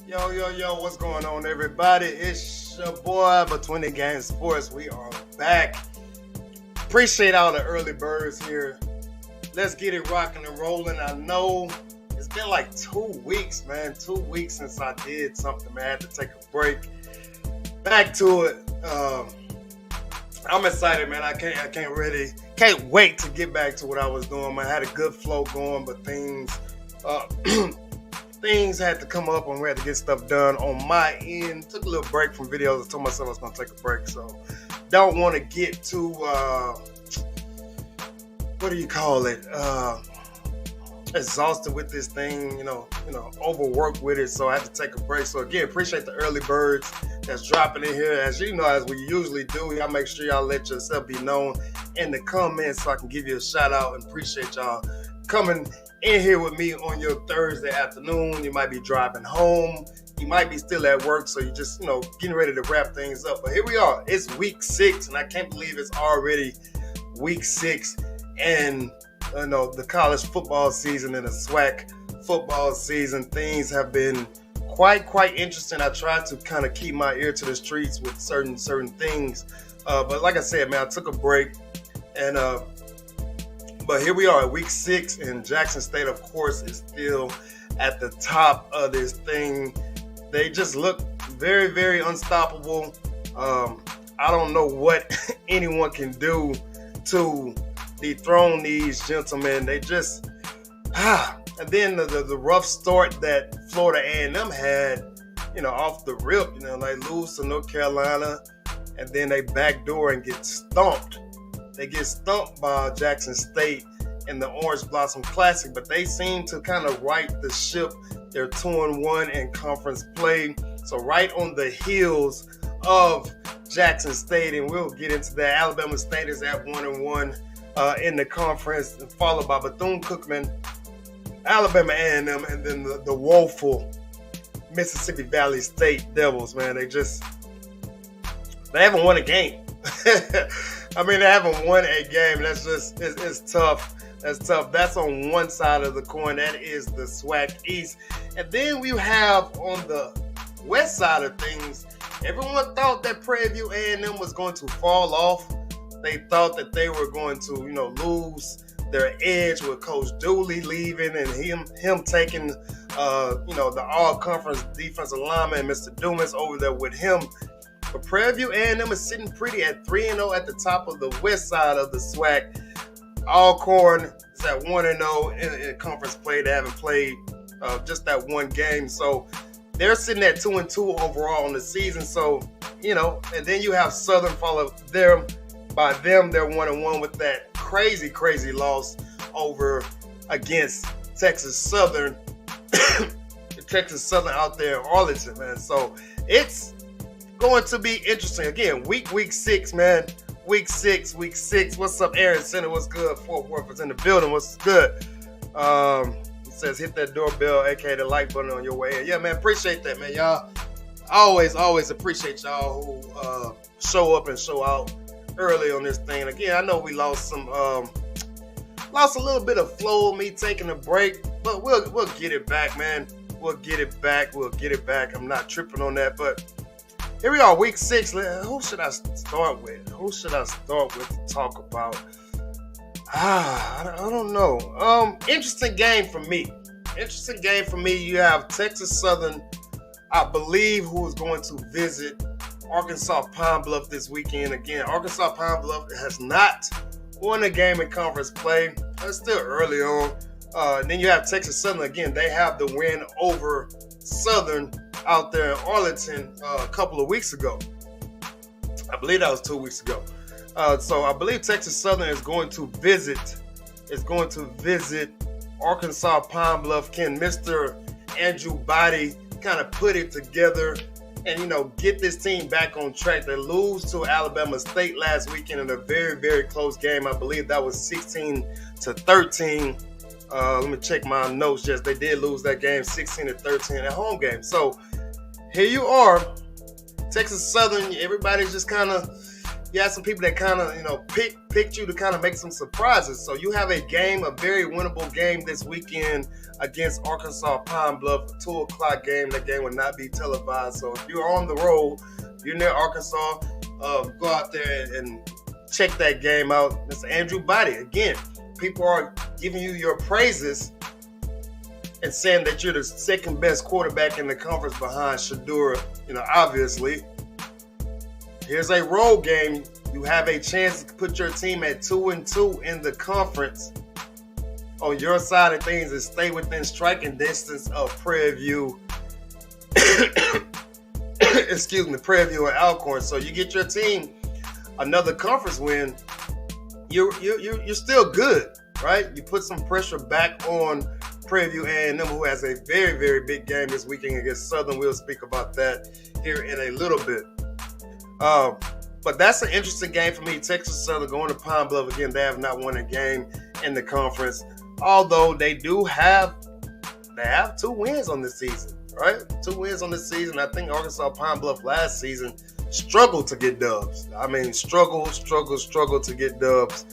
Yo, what's going on, everybody? It's your boy, Between the Game Sports. We are back. Appreciate all the early birds here. Let's get it rocking and rolling. I know it's been like 2 weeks, man. 2 weeks since I did something, man. I had to take a break. Back to it. I'm excited, man. I can't wait to get back to what I was doing. I had a good flow going, but things had to come up and we had to get stuff done on my end. Took a little break from videos. I told myself I was going to take a break, so don't want to get too exhausted with this thing, overworked with it, so I had to take a break. So again, appreciate the early birds that's dropping in here. As you know, as we usually do, y'all make sure y'all let yourself be known in the comments so I can give you a shout out, and appreciate y'all coming in here with me on your Thursday afternoon. You might be driving home, you might be still at work, so you just getting ready to wrap things up. But here we are. It's week 6, and I can't believe it's already week 6, and the college football season and the SWAC football season. Things have been quite interesting. I try to kind of keep my ear to the streets with certain things, but like I said, man, I took a break, and but here we are at week 6, and Jackson State, of course, is still at the top of this thing. They just look very, very unstoppable. I don't know what anyone can do to dethrone these gentlemen. They just and then the rough start that Florida A&M had, off the rip. They lose to North Carolina, and then they backdoor and get stomped. They get stumped by Jackson State in the Orange Blossom Classic, but they seem to kind of right the ship. They're 2-1 in conference play, so right on the heels of Jackson State, and we'll get into that. Alabama State is at 1-1 in the conference, followed by Bethune-Cookman, Alabama A&M, and then the woeful Mississippi Valley State Devils. Man, they haven't won a game. I mean, they haven't won a game. That's just, it's tough. That's tough. That's on one side of the coin. That is the SWAC East. And then we have on the west side of things, everyone thought that Prairie View A&M was going to fall off. They thought that they were going to, lose their edge with Coach Dooley leaving and him taking, the all-conference defensive lineman, Mr. Dumas, over there with him. But Prairie View A&M is sitting pretty at 3-0 at the top of the west side of the SWAC. Alcorn is at 1-0 in conference play. They haven't played just that one game. So they're sitting at 2-2 overall in the season. So, and then you have Southern follow them. By them, they're 1-1 with that crazy loss over against Texas Southern. Texas Southern out there in Arlington, man. So it's going to be interesting. Again, week 6, man. Week 6. What's up, Aaron Center? What's good? Fort Worth is in the building. What's good? It says hit that doorbell, aka the like button on your way in. Yeah, man, appreciate that, man. Y'all always appreciate y'all who show up and show out early on this thing. Again, I know we lost a little bit of flow of me taking a break, but we'll get it back, man. We'll get it back. I'm not tripping on that, but here we are, week 6. Who should I start with? To talk about? I don't know. Interesting game for me. You have Texas Southern, I believe, who is going to visit Arkansas Pine Bluff this weekend. Again, Arkansas Pine Bluff has not won a game in conference play. It's still early on. Then you have Texas Southern. Again, they have the win over Southern out there in Arlington a couple of weeks ago. I believe that was 2 weeks ago. So I believe Texas Southern is going to visit Arkansas Pine Bluff. Can Mr. Andrew Body kind of put it together and get this team back on track? They lose to Alabama State last weekend in a very, very close game. I believe that was 16-13. Let me check my notes. Yes, they did lose that game 16-13 at home game. So here you are, Texas Southern. Everybody's just kind of, you had some people that kind of, picked you to kind of make some surprises. So you have a very winnable game this weekend against Arkansas Pine Bluff, a 2 o'clock game. That game will not be televised. So if you're on the road, you're near Arkansas, go out there and check that game out. Mr. Andrew Body. Again, people are giving you your praises and saying that you're the second best quarterback in the conference behind Shadura. Obviously. Here's a road game. You have a chance to put your team at 2-2 in the conference on your side of things and stay within striking distance of Prairie View. Prairie View and Alcorn. So you get your team another conference win. You're still good, right? You put some pressure back on Prairie View A&M, who has a very, very big game this weekend against Southern. We'll speak about that here in a little bit. But that's an interesting game for me. Texas Southern going to Pine Bluff again. They have not won a game in the conference, although they have 2 wins on this season, right? 2 wins on this season. I think Arkansas Pine Bluff last season struggled to get dubs. I mean, struggled to get dubs.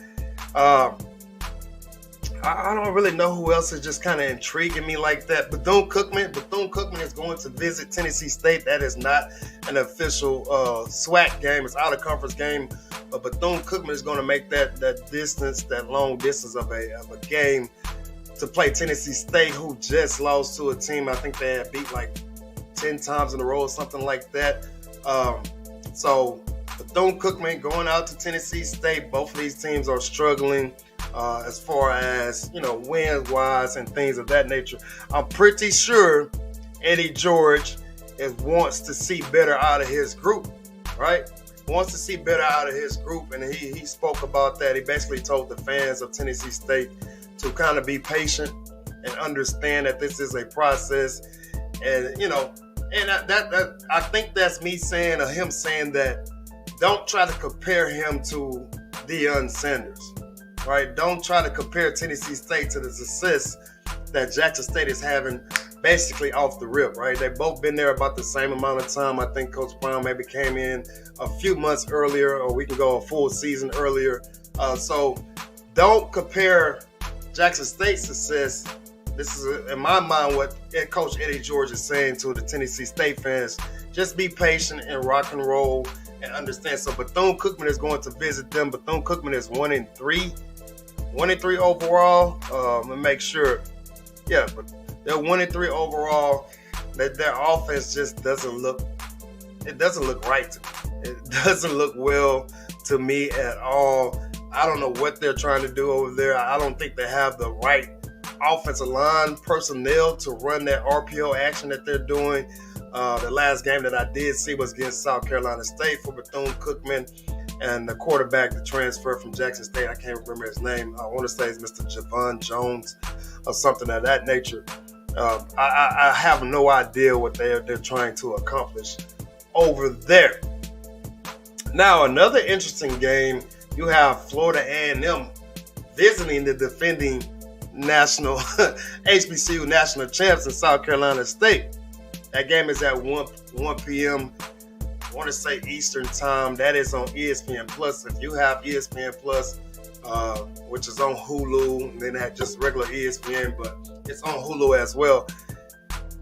I don't really know who else is just kind of intriguing me like that. Bethune-Cookman is going to visit Tennessee State. That is not an official SWAC game. It's out of conference game. But Bethune-Cookman is going to make that long distance of a game to play Tennessee State, who just lost to a team I think they had beat like 10 times in a row or something like that. So Bethune-Cookman going out to Tennessee State. Both of these teams are struggling. As far as, wins-wise and things of that nature. I'm pretty sure Eddie George wants to see better out of his group, right? Wants to see better out of his group, and he spoke about that. He basically told the fans of Tennessee State to kind of be patient and understand that this is a process. And, I think that's me saying, or him saying that don't try to compare him to Deion Sanders. Right? Don't try to compare Tennessee State to the success that Jackson State is having basically off the rip, right? They've both been there about the same amount of time. I think Coach Brown maybe came in a few months earlier, or we can go a full season earlier. So don't compare Jackson State's success. This is, in my mind, what Coach Eddie George is saying to the Tennessee State fans. Just be patient and rock and roll and understand. So Bethune-Cookman is going to visit them. Bethune-Cookman is 1-3. 1-3 overall. And make sure, but they're 1-3 overall. That their offense just doesn't look right to me. It doesn't look well to me at all. I don't know what they're trying to do over there. I don't think they have the right offensive line personnel to run that RPO action that they're doing. The last game that I did see was against South Carolina State for Bethune-Cookman. And the quarterback, the transfer from Jackson State, I can't remember his name. I want to say it's Mr. Javon Jones or something of that nature. I have no idea what they're trying to accomplish over there. Now, another interesting game, you have Florida A&M visiting the defending national HBCU national champs in South Carolina State. That game is at 1 p.m. I want to say Eastern time. That is on ESPN Plus. If you have ESPN Plus, which is on Hulu, and then have just regular ESPN, but it's on Hulu as well.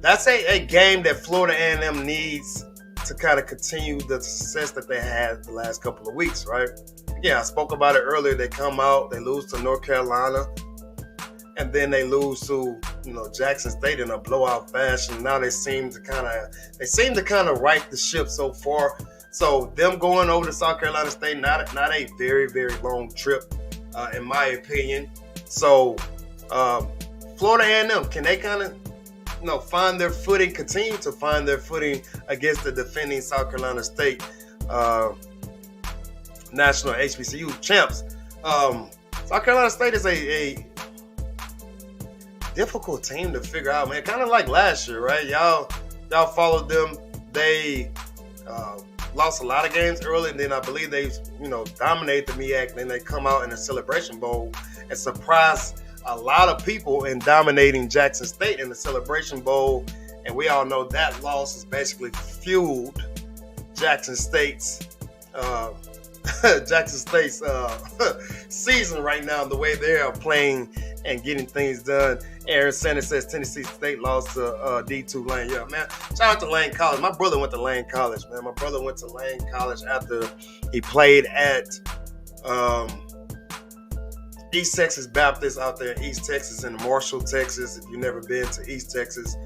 That's a game that Florida A&M needs to kind of continue the success that they had the last couple of weeks, right? Yeah, I spoke about it earlier. They come out, they lose to North Carolina, and then they lose to Jackson State in a blowout fashion. Now they seem to kind of right the ship so far. So them going over to South Carolina State, not a very, very long trip, in my opinion. So Florida A&M, can they kind of find their footing, continue to find their footing against the defending South Carolina State national HBCU champs? South Carolina State is a difficult team to figure out, man. Kind of like last year, right? Y'all followed them. They lost a lot of games early, and then I believe they, dominated the MEAC. Then they come out in the Celebration Bowl and surprise a lot of people in dominating Jackson State in the Celebration Bowl. And we all know that loss has basically fueled Jackson State's Jackson State's season right now, the way they are playing and getting things done. Aaron Sanders says Tennessee State lost to D2 Lane. Yeah, man. Shout out to Lane College. My brother went to Lane College, man. My brother went to Lane College after he played at East Texas Baptist out there in East Texas and Marshall, Texas. If you've never been to East Texas,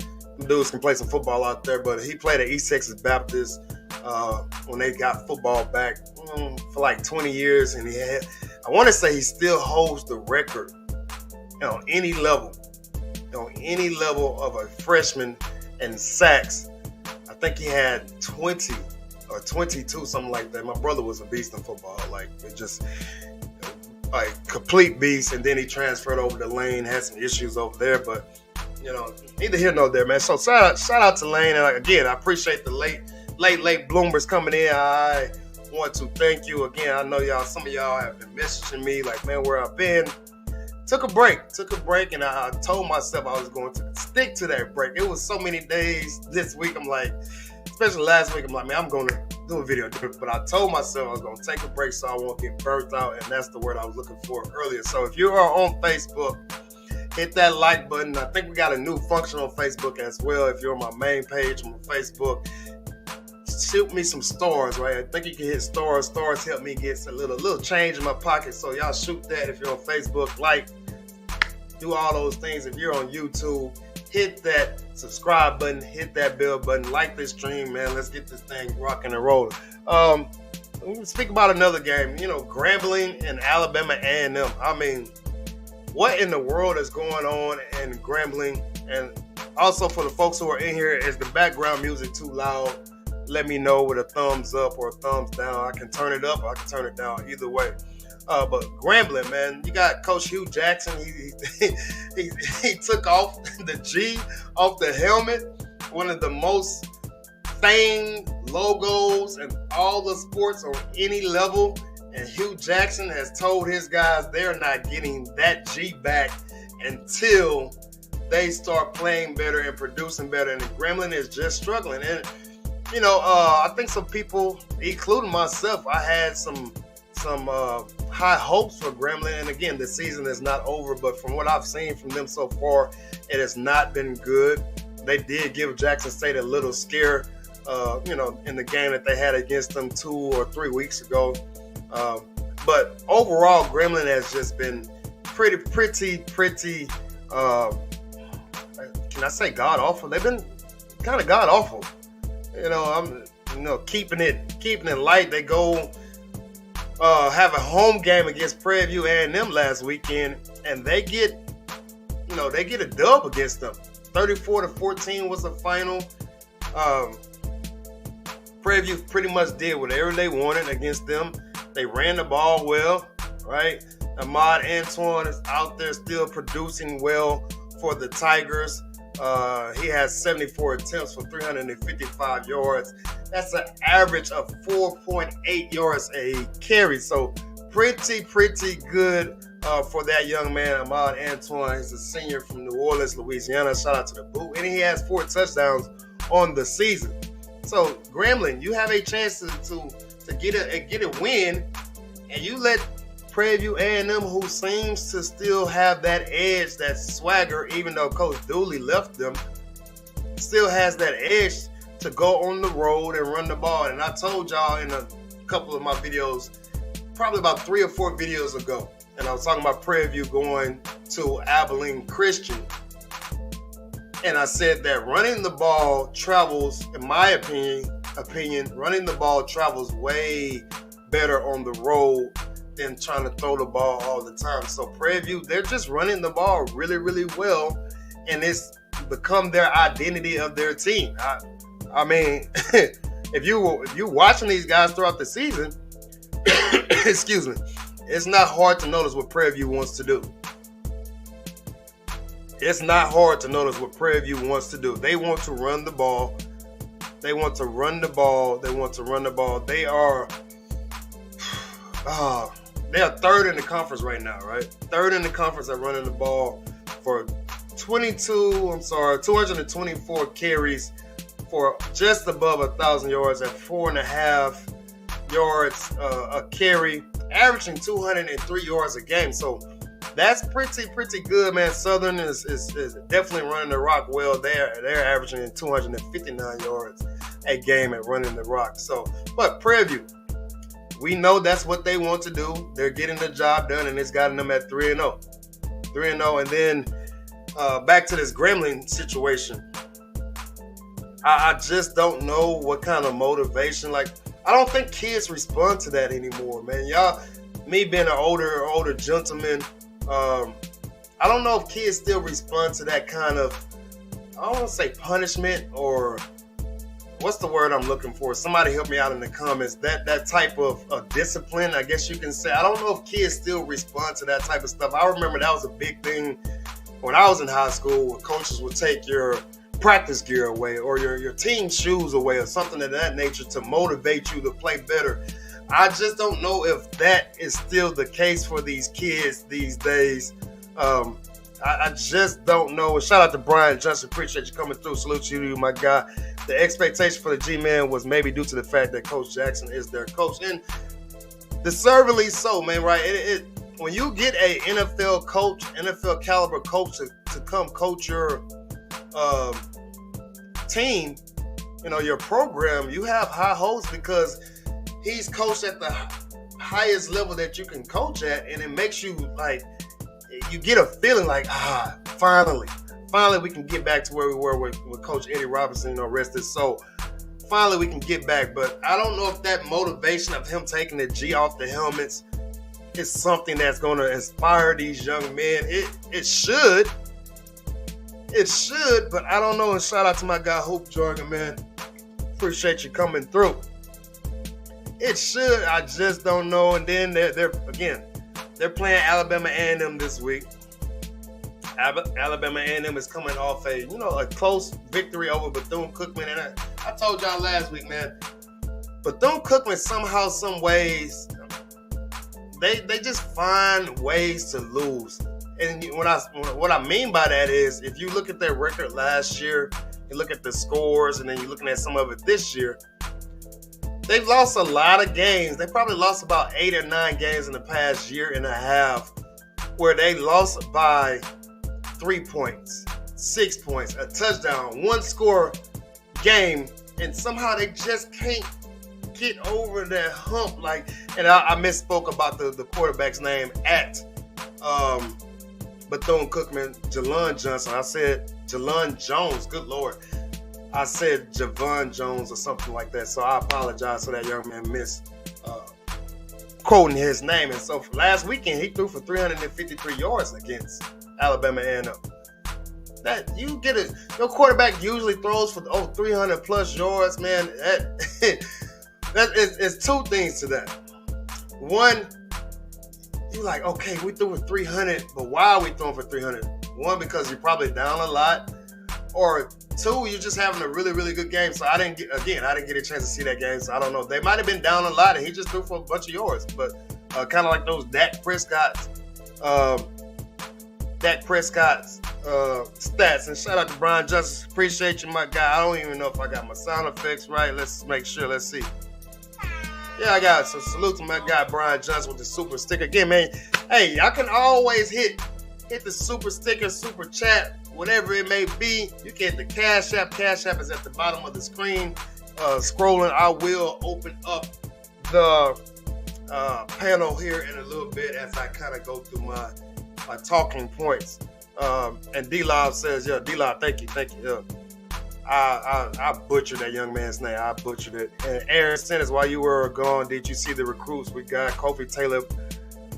dudes can play some football out there. But he played at East Texas Baptist when they got football back for like 20 years. And I want to say he still holds the record on any level of a freshman in sacks. I think he had 20 or 22, something like that. My brother was a beast in football, like it just like complete beast. And then he transferred over to Lane, had some issues over there, but neither here nor there, man. So shout out to Lane, and again, I appreciate the late bloomers coming in. I want to thank you again. I know some of y'all have been messaging me like, man, where I've been. Took a break, and I told myself I was going to stick to that break. It was so many days this week. I'm like, especially last week, I'm like, man, I'm going to do a video. But I told myself I was going to take a break so I won't get burnt out, and that's the word I was looking for earlier. So if you are on Facebook, hit that like button. I think we got a new function on Facebook as well. If you're on my main page on Facebook, shoot me some stars, right? I think you can hit stars. Stars help me get a little change in my pocket. So y'all shoot that if you're on Facebook. Like, do all those things. If you're on YouTube, hit that subscribe button, hit that bell button, like this stream, man. Let's get this thing rocking and rolling. Speak about another game. Grambling and Alabama A&M. I mean, what in the world is going on in Grambling? And also for the folks who are in here, is the background music too loud? Let me know with a thumbs up or a thumbs down. I can turn it up, I can turn it down, either way. But Grambling, man, you got Coach Hugh Jackson. He took off the G off the helmet, one of the most famed logos in all the sports on any level. And Hugh Jackson has told his guys they're not getting that G back until they start playing better and producing better. And Grambling is just struggling. And I think some people, including myself, I had some high hopes for Grambling. And again, the season is not over, but from what I've seen from them so far, it has not been good. They did give Jackson State a little scare, in the game that they had against them 2 or 3 weeks ago. But overall, Grambling has just been pretty, can I say god awful? They've been kind of god awful. I'm keeping it light. They go have a home game against Prairie View A&M last weekend, and they get a dub against them. 34-14 was the final. Prairie View pretty much did whatever they wanted against them. They ran the ball well, right? Ahmad Antoine is out there still producing well for the Tigers. He has 74 attempts for 355 yards. That's an average of 4.8 yards a carry. So pretty good for that young man, Ahmad Antoine. He's a senior from New Orleans, Louisiana. Shout out to the boot. And he has 4 touchdowns on the season. So Grambling, you have a chance to get a win, and you let Prairie View A&M, who seems to still have that edge, that swagger, even though Coach Dooley left them, still has that edge to go on the road and run the ball. And I told y'all in a couple of my videos, probably about 3 or 4 videos ago, and I was talking about Prairie View going to Abilene Christian. And I said that running the ball travels, in my opinion, running the ball travels way better on the road than trying to throw the ball all the time. So Prairie View, they're just running the ball really well, and it's become their identity of their team. I mean, if you watching these guys throughout the season, excuse me, it's not hard to notice what Prairie View wants to do. It's not hard to notice what Prairie View wants to do. They want to run the ball. They are third in the conference right now, right? Third in the conference at running the ball for 224 carries for just above 1,000 yards at 4.5 yards a carry, averaging 203 yards a game. So that's pretty good, man. Southern is definitely running the rock well. They're averaging 259 yards a game at running the rock. So, but Prairie View, we know that's what they want to do. They're getting the job done, and it's gotten them at 3-0. 3-0, and then back to this Grambling situation. I just don't know what kind of motivation. Like, I don't think kids respond to that anymore, man. Y'all, me being an older gentleman, I don't know if kids still respond to that kind of, I don't want to say punishment, or what's the word I'm looking for? Somebody help me out in the comments. That type of discipline, I guess you can say. I don't know if kids still respond to that type of stuff. I remember that was a big thing when I was in high school, where coaches would take your practice gear away or your team shoes away or something of that nature to motivate you to play better. I just don't know if that is still the case for these kids these days. I just don't know. Shout out to Brian Johnson. Appreciate you coming through. Salute you, my guy. The expectation for the G-Man was maybe due to the fact that Coach Jackson is their coach. And deservedly so, man, right? When you get a NFL coach, NFL caliber coach to come coach your team, your program, you have high hopes because he's coached at the highest level that you can coach at, and it makes you like, you get a feeling like, finally we can get back to where we were with Coach Eddie Robinson, rest his soul. Finally we can get back, but I don't know if that motivation of him taking the G off the helmets is something that's going to inspire these young men. It should, but I don't know. And shout out to my guy Hope Jordan, man. Appreciate you coming through. It should. I just don't know. And then they're playing Alabama A&M this week. Alabama A&M is coming off a close victory over Bethune-Cookman. And I told y'all last week, man, Bethune-Cookman somehow, some ways, they just find ways to lose. And what I mean by that is, if you look at their record last year, you look at the scores, and then you're looking at some of it this year, they've lost a lot of games. They probably lost about 8 or 9 games in the past year and a half where they lost by 3 points, 6 points, a touchdown, 1-score game, and somehow they just can't get over that hump. And I misspoke about the quarterback's name at Bethune-Cookman, Jalon Johnson. I said Jalon Jones. Good Lord. I said Javon Jones or something like that. So I apologize for that young man quoting his name. And so for last weekend, he threw for 353 yards against Alabama A&M. That you get it. Your quarterback usually throws for 300 plus yards, man. That is two things to that. One, you're like, okay, we threw for 300, but why are we throwing for 300? One, because you're probably down a lot, or two, you're just having a really, really good game. So I didn't get a chance to see that game, so I don't know. They might have been down a lot, and he just threw for a bunch of yards, but kind of like those Dak Prescott's stats. And shout out to Brian Justice. Appreciate you, my guy. I don't even know if I got my sound effects right. Let's make sure. Let's see. Yeah, I got it. So salute to my guy Brian Johnson with the super sticker. Again, man, hey, y'all can always hit the super sticker, super chat, whatever it may be. You can hit the Cash App. Cash App is at the bottom of the screen. Scrolling, I will open up the panel here in a little bit as I kind of go through my talking points. And D-Lob says, D-Lob, thank you. I butchered that young man's name. I butchered it. And Aaron Sanders, while you were gone, did you see the recruits? We got Kofi Taylor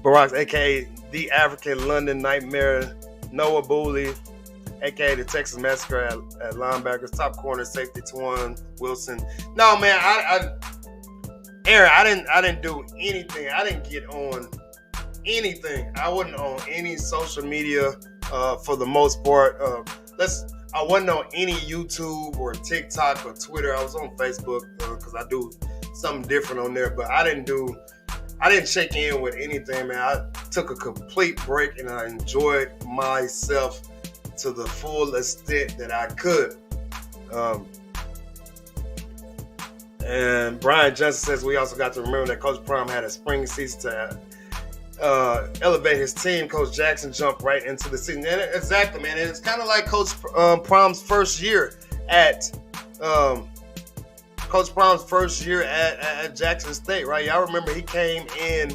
Barracks, a.k.a. the African London Nightmare, Noah Booley, a.k.a. the Texas Massacre at linebackers, top corner safety, Twan Wilson. No, man, Aaron, I didn't do anything. I didn't get on anything. I wasn't on any social media for the most part. I wasn't on any YouTube or TikTok or Twitter. I was on Facebook because I do something different on there, but I didn't check in with anything, man. I took a complete break and I enjoyed myself to the full extent that I could. And Brian Johnson says we also got to remember that Coach Prime had a spring season to elevate his team. Coach Jackson jumped right into the season. And exactly, man. It's kind of like Coach Prime's first year at Jackson State, right? Y'all remember he came in,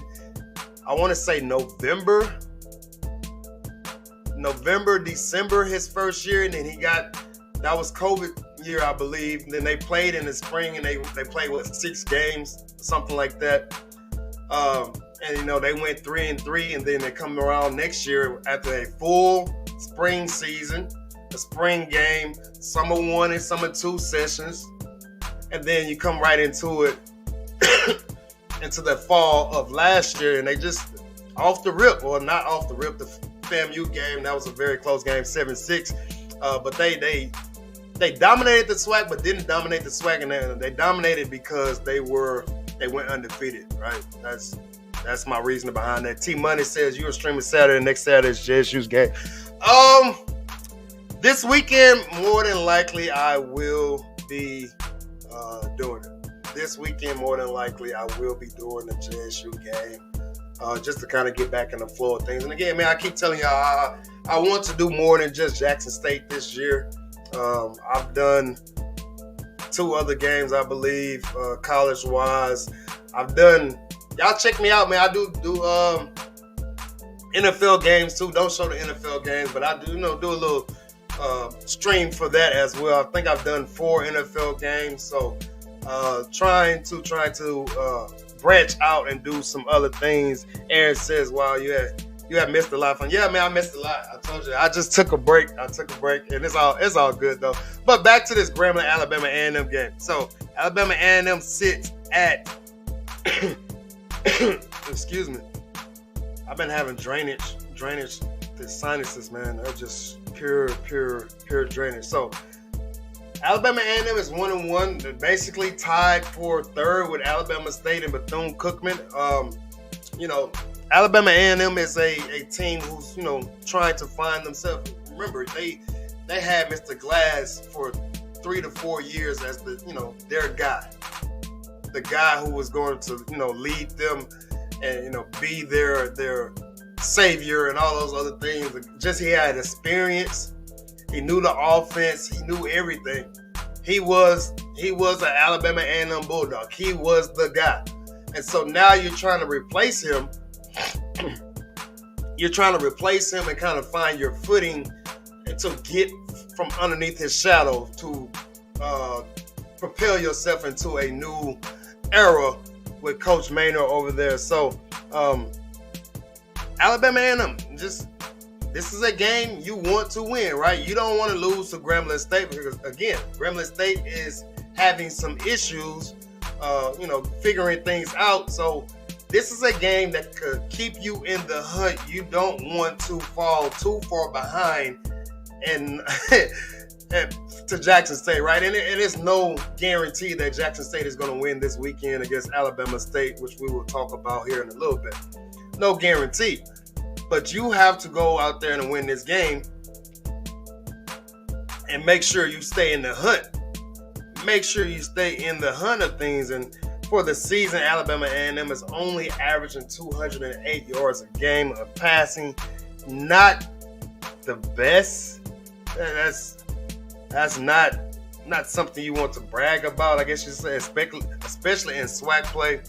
I want to say November, December his first year, and then that was COVID year, I believe. And then they played in the spring, and they played 6 games, something like that. And they went 3-3, and then they come around next year after a full spring season, a spring game, summer 1 and summer 2 sessions, and then you come right into it, into the fall of last year, and they just off the rip, or not off the rip, the FAMU game, that was a very close game, 7-6, but they dominated the SWAC, but didn't dominate the SWAC, and they dominated because they went undefeated, right? That's my reasoning behind that. T Money says you are streaming Saturday. Next Saturday is JSU's game. This weekend, more than likely, I will be doing it. This weekend, more than likely, I will be doing the JSU game, just to kind of get back in the flow of things. And again, man, I keep telling y'all, I want to do more than just Jackson State this year. I've done 2 other games, I believe, college-wise. Y'all check me out, man. I do NFL games too. Don't show the NFL games, but I do, do a little stream for that as well. I think I've done 4 NFL games, so trying to branch out and do some other things. Aaron says, "Wow, you have missed a lot of fun." Yeah, man, I missed a lot. I told you, I just took a break. And it's all good though. But back to this Grambling Alabama A&M game. So Alabama A&M sits at. Excuse me. I've been having drainage. The sinuses, man, they're just pure drainage. So Alabama A&M is 1-1. They're basically tied for 3rd with Alabama State and Bethune-Cookman. Alabama A&M is a team who's trying to find themselves. Remember, they had Mr. Glass for 3 to 4 years as their guy. The guy who was going to, lead them and, be their savior and all those other things. Just he had experience. He knew the offense. He knew everything. He was an Alabama A&M Bulldog. He was the guy. And so now you're trying to replace him. You're trying to replace him and kind of find your footing and to get from underneath his shadow to propel yourself into a new era with Coach Maynard over there. So Alabama A&M, this is a game you want to win, right? You don't want to lose to Grambling State because, again, Grambling State is having some issues, figuring things out. So this is a game that could keep you in the hunt. You don't want to fall too far behind and to Jackson State, right? And it is no guarantee that Jackson State is going to win this weekend against Alabama State, which we will talk about here in a little bit. No guarantee. But you have to go out there and win this game and make sure you stay in the hunt. Make sure you stay in the hunt of things. And for the season, Alabama A&M is only averaging 208 yards a game of passing. Not the best. That's not something you want to brag about, I guess you say, especially in SWAC play.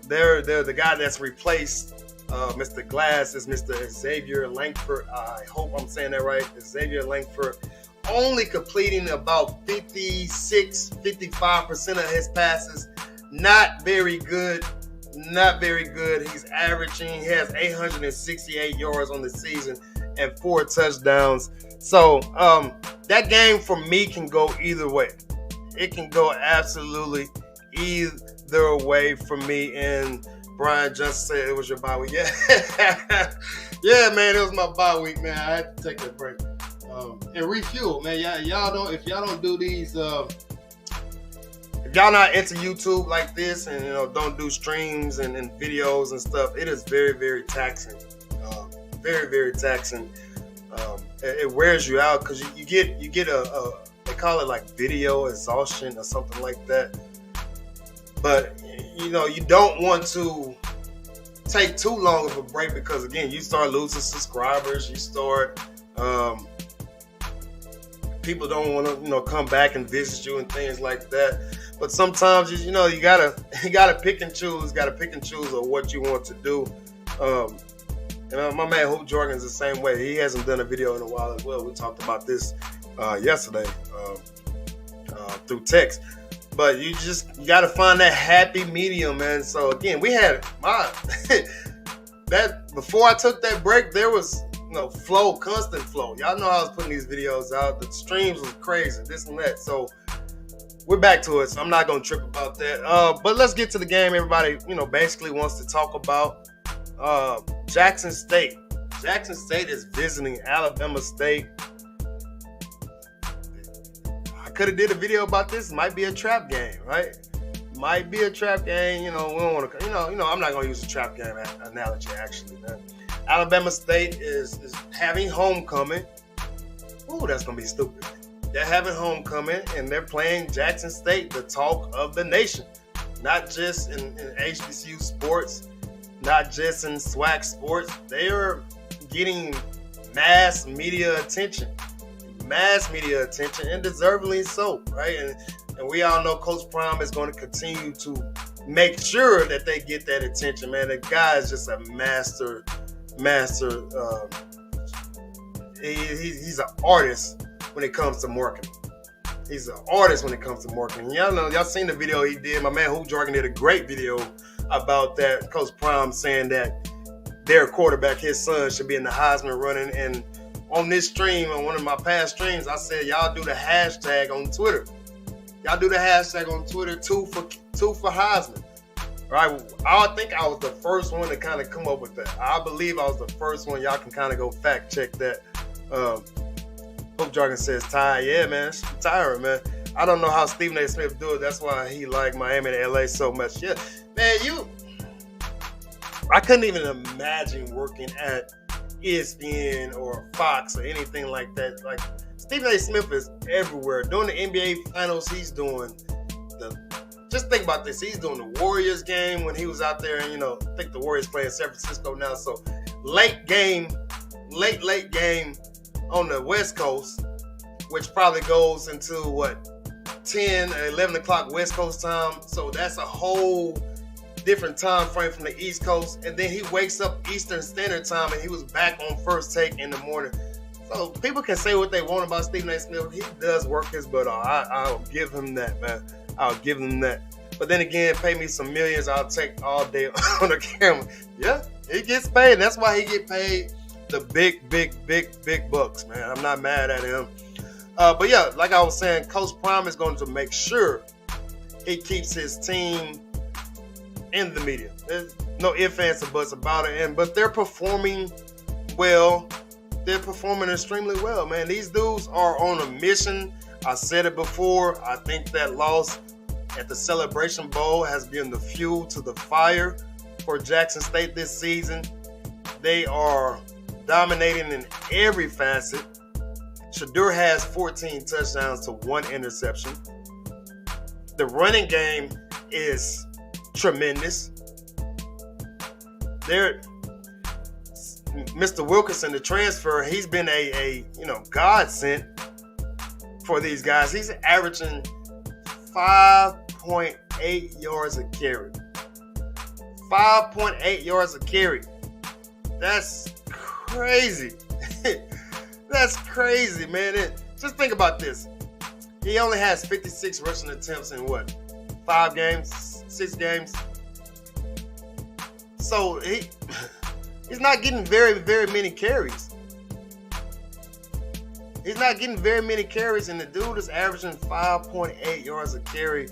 They're the guy that's replaced Mr. Glass is Mr. Xavier Langford. I hope I'm saying that right. Xavier Langford only completing about 55% of his passes. Not very good. He's averaging, he has 868 yards on the season and 4 touchdowns. So that game for me can go either way. It can go absolutely either way for me. And Brian just said it was your bye week. Yeah, yeah, man, it was my bye week, man. I had to take a break and refuel, man. Y'all don't. If y'all don't do these, if y'all not into YouTube like this, and don't do streams and videos and stuff, it is very, very taxing. Very, very taxing. It wears you out because you get a they call it like video exhaustion or something like that. But, you know, you don't want to take too long of a break because, again, you start losing subscribers. You start, people don't want to, you know, come back and visit you and things like that. But sometimes, you know, you gotta pick and choose. Got to pick and choose of what you want to do. And my man Hoop Jorgen's the same way. He hasn't done a video in a while as well. We talked about this yesterday through text. But you got to find that happy medium, man. So again, we had that before I took that break. There was, you know, flow, constant flow. Y'all know how I was putting these videos out. The streams was crazy, this and that. So we're back to it. So I'm not gonna trip about that. But let's get to the game. Everybody, you know, basically wants to talk about Jackson State. Jackson State is visiting Alabama State. Could have did a video about this. Might be a trap game, right? Might be a trap game. You know, we don't want to. You know. I'm not gonna use a trap game analogy. Actually, man. Alabama State is having homecoming. Ooh, that's gonna be stupid. They're having homecoming and they're playing Jackson State, the talk of the nation. Not just in HBCU sports, not just in SWAC sports. They are getting mass media attention. And deservedly so, right? And we all know Coach Prime is going to continue to make sure that they get that attention, man. The guy is just a master. He's an artist when it comes to marketing. He's an artist when it comes to marketing. Y'all seen the video he did. My man Hoop Jorgen did a great video about that. Coach Prime saying that their quarterback, his son, should be in the Heisman running. And on this stream, on one of my past streams, I said, y'all do the hashtag on Twitter. Y'all do the hashtag on Twitter, two for Heisman. Right? I think I was the first one to kind of come up with that. I believe I was the first one. Y'all can kind of go fact check that. Hope Jorgen says tired. Yeah, man. It's tiring, man. I don't know how Stephen A. Smith do it. That's why he liked Miami and LA so much. Yeah, man, I couldn't even imagine working at ESPN or Fox or anything like that. Like, Stephen A. Smith is everywhere. During the NBA Finals, he's doing just think about this. He's doing the Warriors game when he was out there, and, you know, I think the Warriors play in San Francisco now. So late game on the West Coast, which probably goes into 10 or 11 o'clock West Coast time. So that's a whole different time frame from the East Coast. And then he wakes up Eastern Standard Time, and he was back on First Take in the morning. So people can say what they want about Stephen A. Smith. He does work his butt off. I'll give him that, man. I'll give him that. But then again, pay me some millions, I'll take all day on the camera. Yeah, he gets paid. That's why he get paid the big bucks, man. I'm not mad at him. But yeah, like I was saying, Coach Prime is going to make sure he keeps his team in the media. There's no ifs, ands, or buts about it. But they're performing well. They're performing extremely well, man. These dudes are on a mission. I said it before. I think that loss at the Celebration Bowl has been the fuel to the fire for Jackson State this season. They are dominating in every facet. Shadur has 14 touchdowns to 1 interception. The running game is tremendous. Mr. Wilkinson, the transfer, he's been a godsend for these guys. He's averaging 5.8 yards a carry. 5.8 yards a carry. That's crazy. That's crazy, man. Just think about this. He only has 56 rushing attempts in 5 games, 6 games. So he's not getting very, very many carries. He's not getting very many carries, and the dude is averaging 5.8 yards a carry.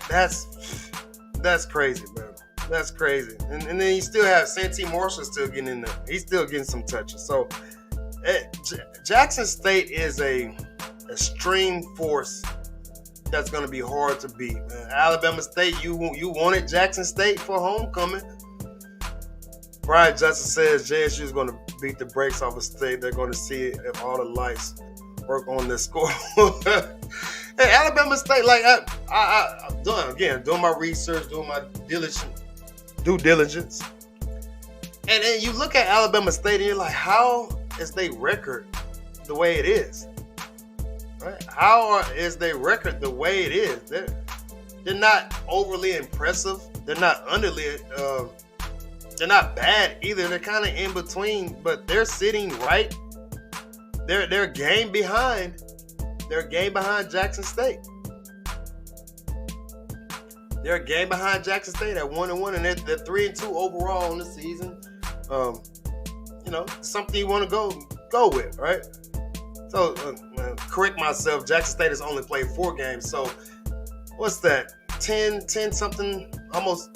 That's crazy, man. That's crazy. And then you still have Santee Marshall still getting in there. He's still getting some touches. So Jackson State is a extreme force that's going to be hard to beat, man. Alabama State, you wanted Jackson State for homecoming. Brian Justin says JSU is going to beat the brakes off of State. They're going to see it if all the lights work on the score. Hey, Alabama State, like I'm doing my research, doing my due diligence. And then you look at Alabama State and you're like, how is their record the way it is? Right? Is their record the way it is? They're not overly impressive. They're not they're not bad either. They're kind of in between, but they're sitting right. They're a game behind. They're a game behind Jackson State. They're a game behind Jackson State at 1-1, and they're 3-2 overall on the season. Something you want to go with, right? So, correct myself. Jackson State has only played 4 games. So, what's that? 10 something, almost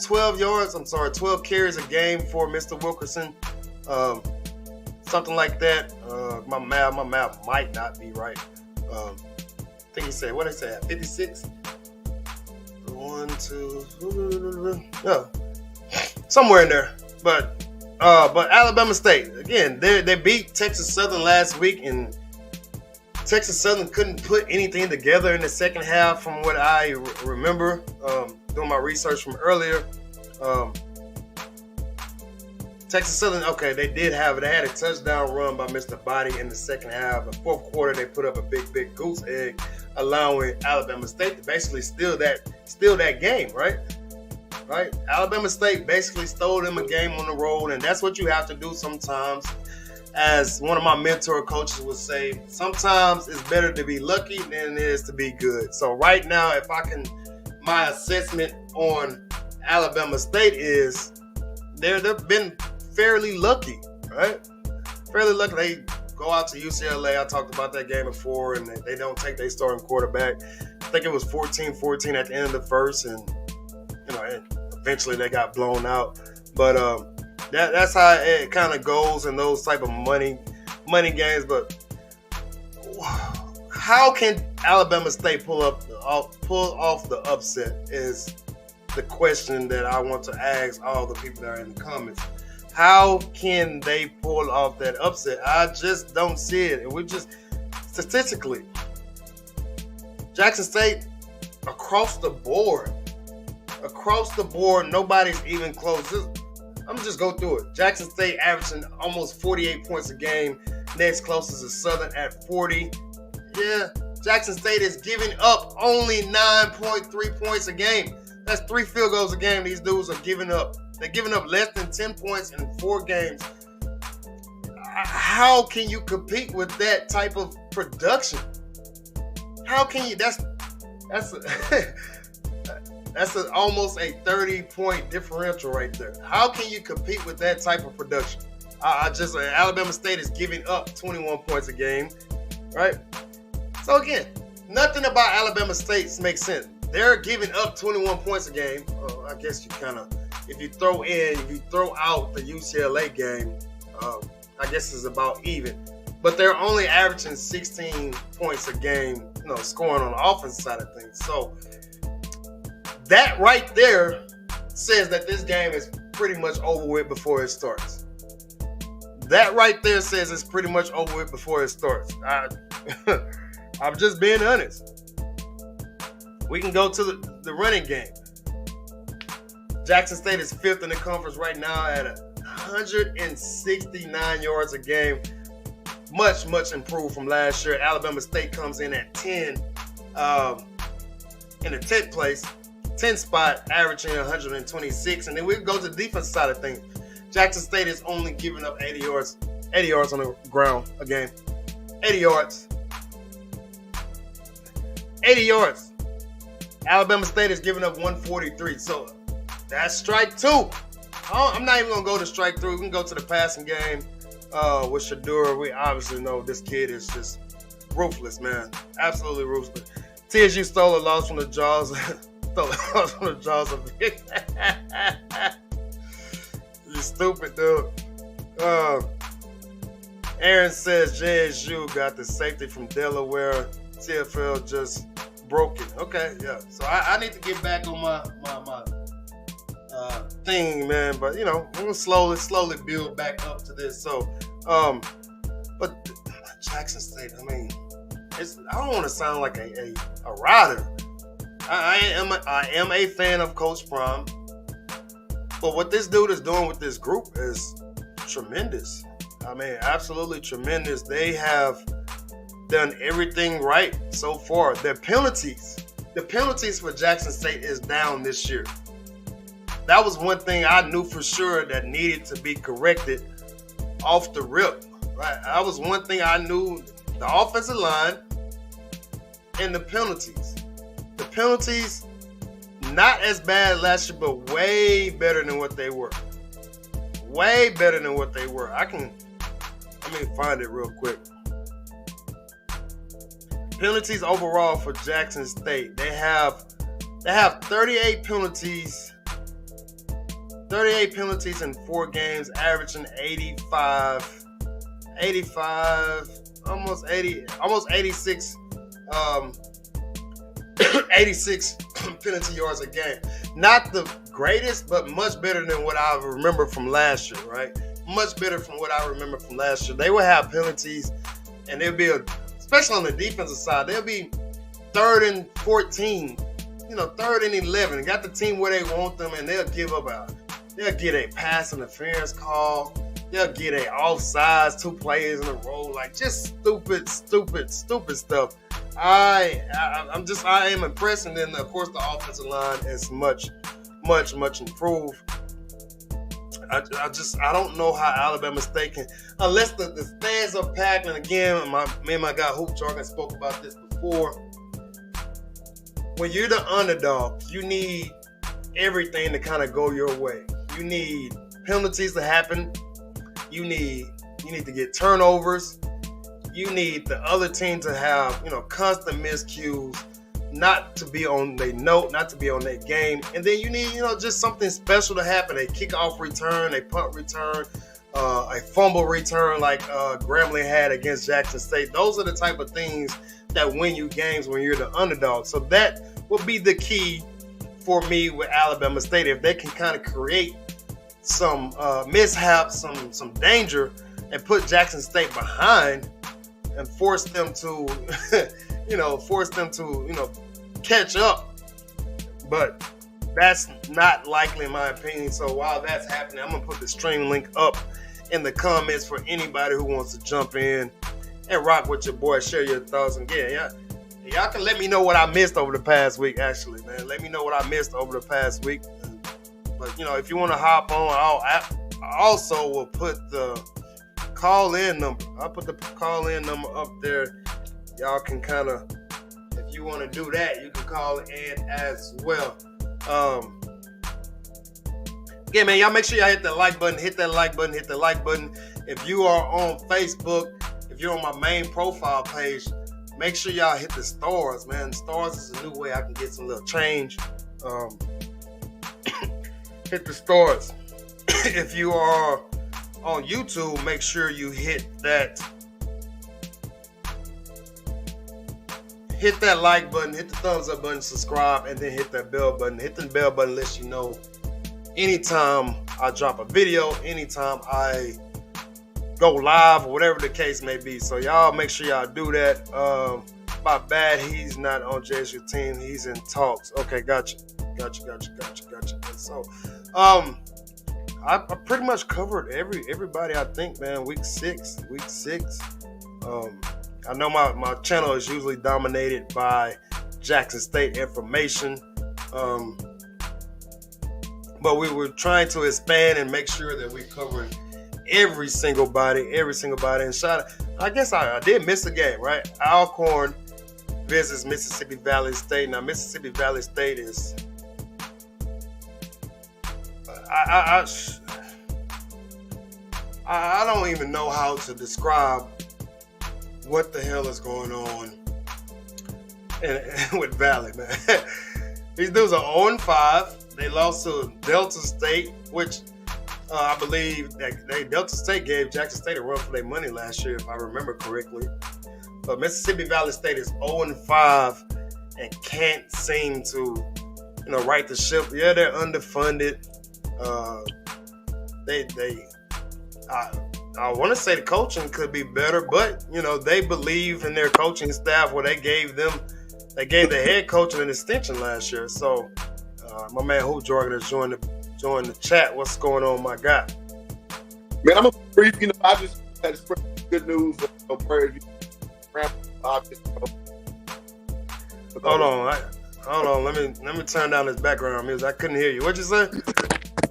12 yards. 12 carries a game for Mr. Wilkerson. Something like that. My math might not be right. I think he said, what did he say? 56? 1, 2, no, somewhere in there. But Alabama State, again, they beat Texas Southern last week, and Texas Southern couldn't put anything together in the second half from what I remember doing my research from earlier. Texas Southern, okay, they had a touchdown run by Mr. Body in the second half. The fourth quarter, they put up a big goose egg, allowing Alabama State to basically steal that game, right? Right? Alabama State basically stole them a game on the road, and that's what you have to do sometimes. As one of my mentor coaches would say, sometimes it's better to be lucky than it is to be good. So right now, my assessment on Alabama State is they've been fairly lucky, right? Fairly lucky. They go out to UCLA. I talked about that game before, and they don't take their starting quarterback. I think it was 14-14 at the end of the first, and eventually they got blown out. But that's how it kind of goes in those type of money games. But how can Alabama State pull off the upset is the question that I want to ask all the people that are in the comments. How can they pull off that upset? I just don't see it. And we just statistically, Jackson State across the board, nobody's even close. I'm just go through it. Jackson State averaging almost 48 points a game. Next closest is Southern at 40. Yeah, Jackson State is giving up only 9.3 points a game. That's 3 field goals a game these dudes are giving up. They're giving up less than 10 points in 4 games. How can you compete with that type of production? How can you? That's almost a 30-point differential right there. How can you compete with that type of production? Alabama State is giving up 21 points a game, right? So again, nothing about Alabama State makes sense. They're giving up 21 points a game. I guess you kind of, if you throw out the UCLA game, I guess it's about even. But they're only averaging 16 points a game, scoring on the offensive side of things. So that right there says that this game is pretty much over with before it starts. That right there says it's pretty much over with before it starts. I'm just being honest. We can go to the running game. Jackson State is 5th in the conference right now at 169 yards a game. Much improved from last year. Alabama State comes in at 10, in the 10th place, 10th spot, averaging 126. And then we go to the defense side of things. Jackson State is only giving up 80 yards on the ground a game. 80 yards. 80 yards. Alabama State is giving up 143. So that's strike 2. I'm not even going to go to strike 3. We can go to the passing game with Shadura. We obviously know this kid is just ruthless, man. Absolutely ruthless. TSU stole a loss from the jaws. Of it. You stupid, dude. Aaron says JSU got the safety from Delaware. TFL just broke it. Okay, yeah. So I need to get back on my thing, man. But we're gonna slowly build back up to this. So, but Jackson State. I mean, I don't want to sound like a rider. I am a fan of Coach Prime, but what this dude is doing with this group is tremendous. I mean, absolutely tremendous. They have done everything right so far. The penalties for Jackson State is down this year. That was one thing I knew for sure that needed to be corrected off the rip. Right? That was one thing I knew: the offensive line and the penalties. The penalties, not as bad last year, but way better than what they were. Way better than what they were. Let me find it real quick. Penalties overall for Jackson State. They have 38 penalties. 38 penalties in 4 games, averaging 85, almost 86, 86 penalty yards a game. Not the greatest, but much better than what I remember from last year, right? Much better from what I remember from last year. They would have penalties, and they'll be, especially on the defensive side, they'll be 3rd and 14, 3rd and 11. Got the team where they want them, and they'll give up they'll get a pass interference call. They'll get a offsides, 2 plays in a row, like just stupid stuff. I am impressed, and then of course the offensive line is much improved. I don't know how Alabama State can, unless the stands are packed. And again, me and my guy Hoop Jargon spoke about this before. When you're the underdog, you need everything to kind of go your way. You need penalties to happen. You need to get turnovers. You need the other team to have, constant miscues, not to be on their note, not to be on their game. And then you need, just something special to happen. A kickoff return, a punt return, a fumble return like Grambling had against Jackson State. Those are the type of things that win you games when you're the underdog. So that will be the key for me with Alabama State. If they can kind of create some mishaps, some danger, and put Jackson State behind and force them to, catch up. But that's not likely in my opinion. So while that's happening, I'm going to put the stream link up in the comments for anybody who wants to jump in and rock with your boy, share your thoughts. And y'all can let me know what I missed over the past week, actually, man. Let me know what I missed over the past week. But, if you want to hop on, I also will put the call-in number. I'll put the call-in number up there. Y'all can kind of, if you want to do that, you can call in as well. Again, man, y'all make sure y'all hit that like button, hit that like button. If you are on Facebook, if you're on my main profile page, make sure y'all hit the stars, man. Stars is a new way I can get some little change. Hit the stars. If you are on YouTube, make sure you hit that like button, hit the thumbs up button, subscribe, and then hit that bell button. Hit the bell button lets you know anytime I drop a video, anytime I go live, or whatever the case may be. So y'all make sure y'all do that. My bad, he's not on JSU team. He's in talks. Okay, gotcha. So, I pretty much covered everybody, I think, man. Week six. I know my channel is usually dominated by Jackson State information. But we were trying to expand and make sure that we covered every single body. And I guess I did miss a game, right? Alcorn visits Mississippi Valley State. Now, Mississippi Valley State is, I don't even know how to describe what the hell is going on with Valley, man. These dudes are 0-5. They lost to Delta State, which I believe that Delta State gave Jackson State a run for their money last year, if I remember correctly. But Mississippi Valley State is 0-5 and can't seem to, right the ship. Yeah, they're underfunded. I want to say the coaching could be better, but they believe in their coaching staff. Where they gave the head coach an extension last year. So my man Hoop Jordan has joined the chat. What's going on, my guy? Man, I'm a brief. I just had to spread good news of Prairie View. Hold on. Let me turn down this background music. I couldn't hear you. What'd you say?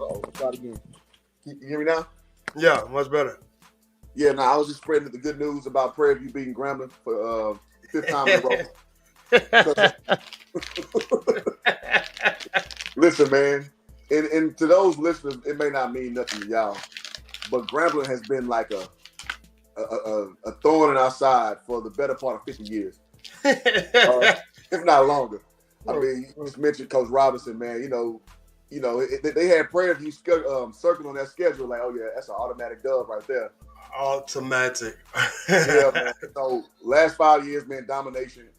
Oh, try it again. Can you hear me now? Yeah, much better. Yeah, I was just spreading the good news about Prairie View beating Grambling for fifth time in a row. Listen, man, and to those listeners, it may not mean nothing to y'all, but Grambling has been like a thorn in our side for the better part of 50 years, if not longer. I mean, you just mentioned Coach Robinson, man. They had Prairie View circled on that schedule, like, oh yeah, that's an automatic dub right there. Automatic. Yeah, man. So last 5 years, man, domination.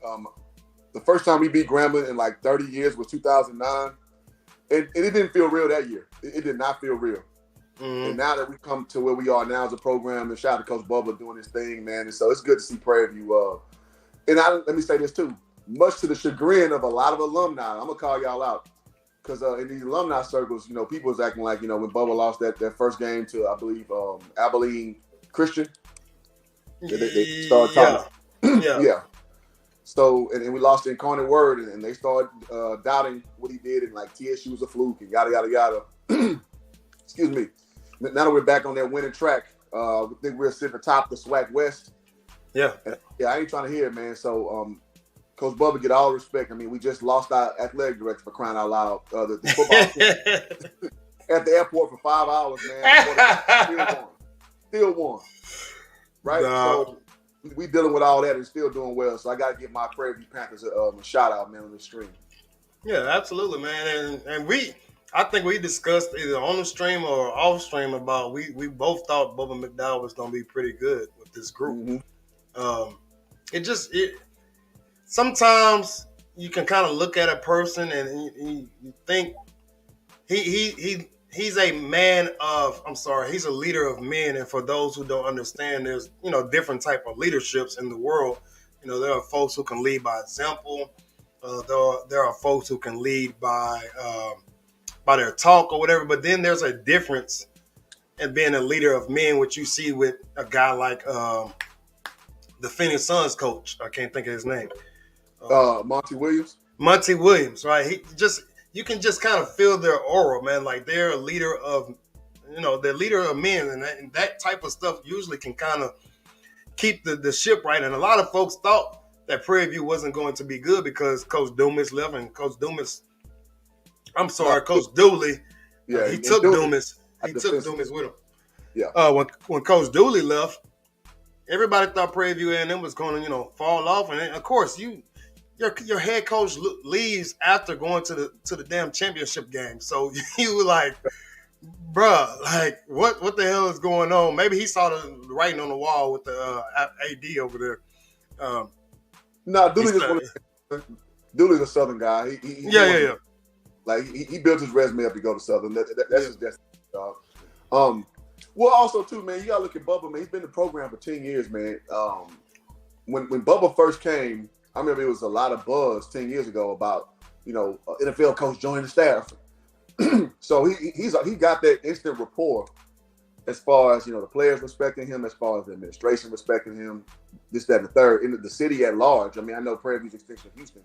The first time we beat Grambling in like 30 years was 2009. And it didn't feel real that year. It did not feel real. Mm-hmm. And now that we come to where we are now as a program, and shout out to Coach Bubba doing his thing, man. And so it's good to see Prairie View. Let me say this too. Much to the chagrin of a lot of alumni, I'm going to call y'all out. Because in these alumni circles, people was acting like, when Bubba lost that first game to, I believe, Abilene Christian. They started talking. Yeah. So, and we lost in Incarnate Word, and they started doubting what he did, and like TSU was a fluke, and yada, yada, yada. Excuse me. Now that we're back on that winning track, we think we're sitting atop the SWAC West. Yeah. Yeah, I ain't trying to hear it, man. So, Coach Bubba, get all respect. I mean, we just lost our athletic director, for crying out loud. The football team at the airport for 5 hours, man. Still won. Right? No. So, we dealing with all that and still doing well. So I got to give my Prairie View Panthers a shout out, man, on the stream. Yeah, absolutely, man. And I think we discussed either on the stream or off stream about we both thought Bubba McDowell was going to be pretty good with this group. Mm-hmm. Sometimes you can kind of look at a person and you think he's a man of, he's a leader of men. And for those who don't understand, there's, different type of leaderships in the world. There are folks who can lead by example. There are folks who can lead by their talk or whatever. But then there's a difference in being a leader of men, which you see with a guy like the Phoenix Suns coach. I can't think of his name. Monty Williams. Monty Williams, right? You can just kind of feel their aura, man. Like they're a leader of, they're leader of men, and that type of stuff usually can kind of keep the ship right. And a lot of folks thought that Prairie View wasn't going to be good because Coach Dumas left, and Coach Dooley, he took Dumas. He took Dumas with him. Yeah. When Coach Dooley left, everybody thought Prairie View A&M was going to, fall off, and then, of course your head coach leaves after going to the damn championship game. So you were like, bruh, like what the hell is going on? Maybe he saw the writing on the wall with the AD over there. No, Dooley's a Southern guy. Yeah. Like he built his resume up to go to Southern. That's his destiny, dog. Well, also too, man, you gotta look at Bubba, man. He's been in the program for 10 years, man. When Bubba first came, I remember it was a lot of buzz 10 years ago about, NFL coach joining the staff. So he got that instant rapport as far as, the players respecting him, as far as the administration respecting him, this, that, and the third, in the city at large. I mean, I know Prairie View's extension of Houston,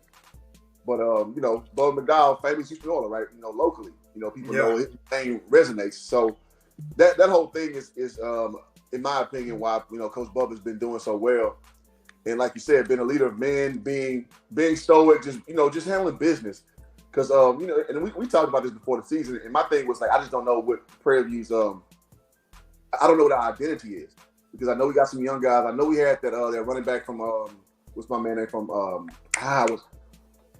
but, Bubba McDowell, famous Houston Oiler, right? Locally, people know his name resonates. So that whole thing is in my opinion, why, Coach Bubba's been doing so well. And like you said, being a leader of men, being stoic, just handling business. Because, and we talked about this before the season. And my thing was like, I just don't know what Prairie View's, I don't know what our identity is. Because I know we got some young guys. I know we had that running back from, what's my man name from, was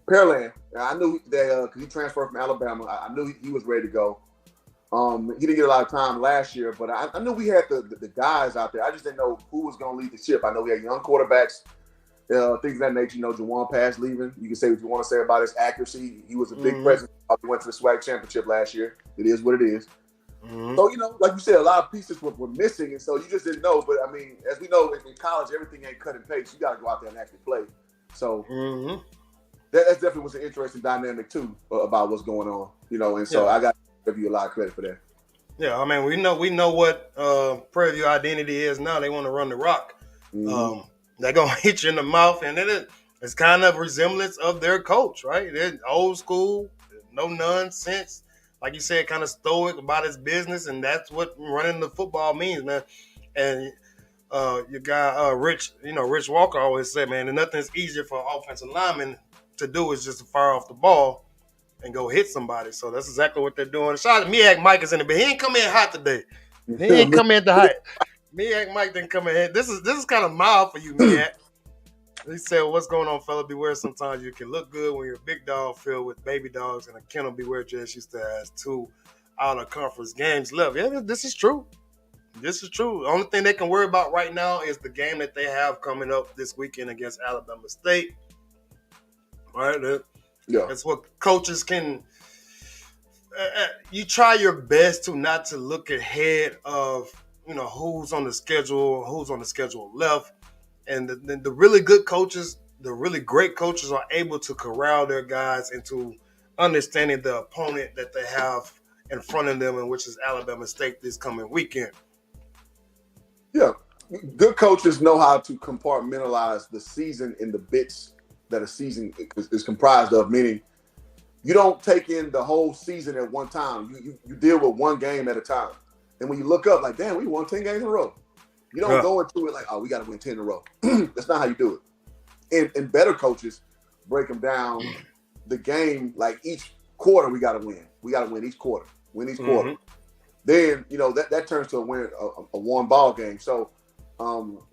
Pearland. I knew that because he transferred from Alabama. I knew he was ready to go. He didn't get a lot of time last year, but I knew we had the guys out there. I just didn't know who was going to lead the ship. I know we had young quarterbacks, things of that nature. Juwan Pass leaving. You can say what you want to say about his accuracy. He was a big presence. We went to the SWAC championship last year. It is what it is. Mm-hmm. So, like you said, a lot of pieces were missing, and so you just didn't know. But, I mean, as we know, in college, everything ain't cut and paste. You got to go out there and actually play. So that definitely was an interesting dynamic, too, about what's going on, and so I got to give you a lot of credit for that. Yeah, I mean, we know what Prairie View identity is now. They want to run the rock. They're going to hit you in the mouth, and it's kind of resemblance of their coach, right? They're old school, no nonsense. Like you said, kind of stoic about his business, and that's what running the football means, man. And your guy, Rich Walker always said, man, nothing's easier for an offensive lineman to do is just to fire off the ball and go hit somebody. So that's exactly what they're doing. Shout out to Miak Mike is in the bed. He ain't come in hot today. He ain't come in hot. Miak Mike didn't come in. This is kind of mild for you, Miak. He said, what's going on, fella? Beware, sometimes you can look good when you're a big dog filled with baby dogs and a kennel. Beware, Jess used to has 2 out-of-conference games left. Yeah, this is true. This is true. The only thing they can worry about right now is the game that they have coming up this weekend against Alabama State. All right? That's what coaches can you try your best to not to look ahead of, who's on the schedule left. And the really good coaches, the really great coaches are able to corral their guys into understanding the opponent that they have in front of them, and which is Alabama State this coming weekend. Yeah. Good coaches know how to compartmentalize the season in the bits that a season is comprised of, meaning you don't take in the whole season at one time. You deal with one game at a time. And when you look up, like, damn, we won 10 games in a row. You don't go into it like, oh, we got to win 10 in a row. That's not how you do it. And better coaches break them down the game, like each quarter we got to win. We got to win each quarter. Quarter. Then, that turns to a one ball game. So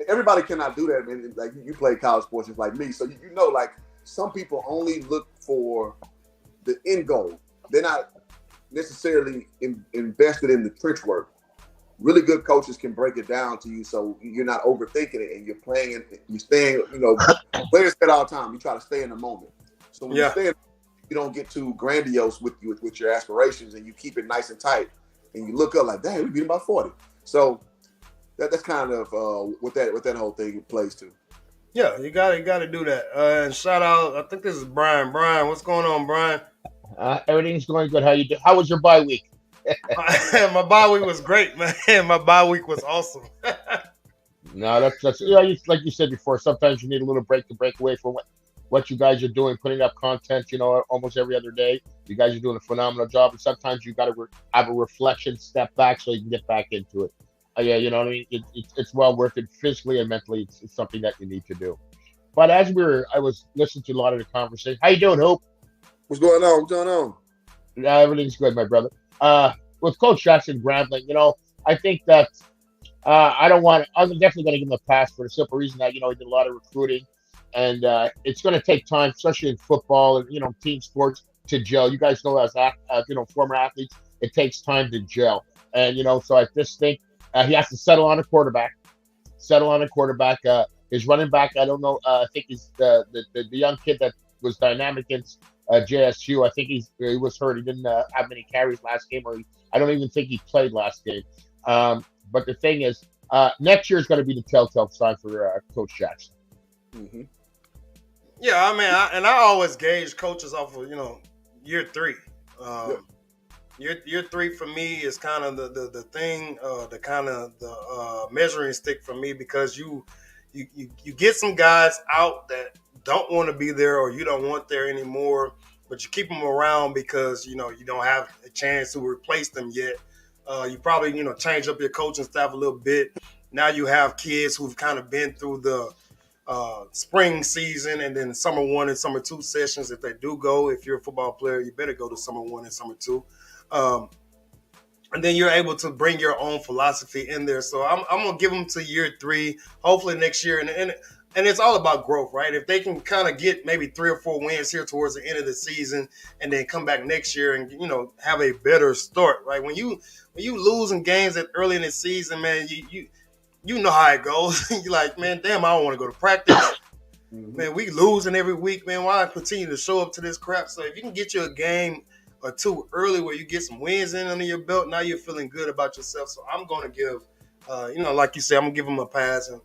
everybody cannot do that. Man. Like you play college sports just like me. So like some people only look for the end goal. They're not necessarily invested in the trench work. Really good coaches can break it down to you so you're not overthinking it and you're playing and you're staying, players say all the time, you try to stay in the moment. So when you stay in, you don't get too grandiose with your aspirations and you keep it nice and tight and you look up like, dang, we beat them by 40. So that's kind of what that whole thing plays to. Yeah, you got to do that. And shout out, I think this is Brian. Brian, what's going on, Brian? Everything's going good. How you do? How was your bye week? My bye week was great, man. My bye week was awesome. No, that's like you said before. Sometimes you need a little break to break away from what you guys are doing, putting up content. Almost every other day. You guys are doing a phenomenal job, and sometimes you got to have a reflection, step back, so you can get back into it. Yeah, you know what I mean. It's well worth it physically and mentally. It's something that you need to do. But I was listening to a lot of the conversation. How you doing, Hope? What's going on? What's going on? Everything's good, my brother. With Coach Jackson Grambling, I think that I'm definitely going to give him a pass for the simple reason that, he did a lot of recruiting and it's going to take time, especially in football and, team sports to gel. You guys know as former athletes, it takes time to gel. And, so I just think he has to settle on a quarterback. His running back, I don't know. I think he's the young kid that was dynamic against JSU. I think he was hurt. He didn't have many carries last game, I don't even think he played last game. But the thing is, next year is going to be the telltale sign for Coach Jackson. Mm-hmm. Yeah, I mean, I always gauge coaches off of year 3. Year 3 for me is kind of the thing, the measuring stick for me, because you get some guys out that don't want to be there or you don't want there anymore, but you keep them around because you don't have a chance to replace them yet. You probably change up your coaching staff a little bit. Now you have kids who've kind of been through the spring season and then summer 1 and summer 2 sessions. If they do go, if you're a football player, you better go to summer 1 and summer 2. And then you're able to bring your own philosophy in there. So I'm gonna give them to year 3, hopefully next year, and it's all about growth, right? If they can kind of get maybe 3 or 4 wins here towards the end of the season, and then come back next year and have a better start, right? When you losing games early in the season, man, you know how it goes. You're like, man, damn, I don't want to go to practice. Man, we losing every week, man. Why continue to show up to this crap? So if you can get you a game or two early where you get some wins in under your belt. Now you're feeling good about yourself. So I'm going to give, like you said, I'm going to give him a pass. And,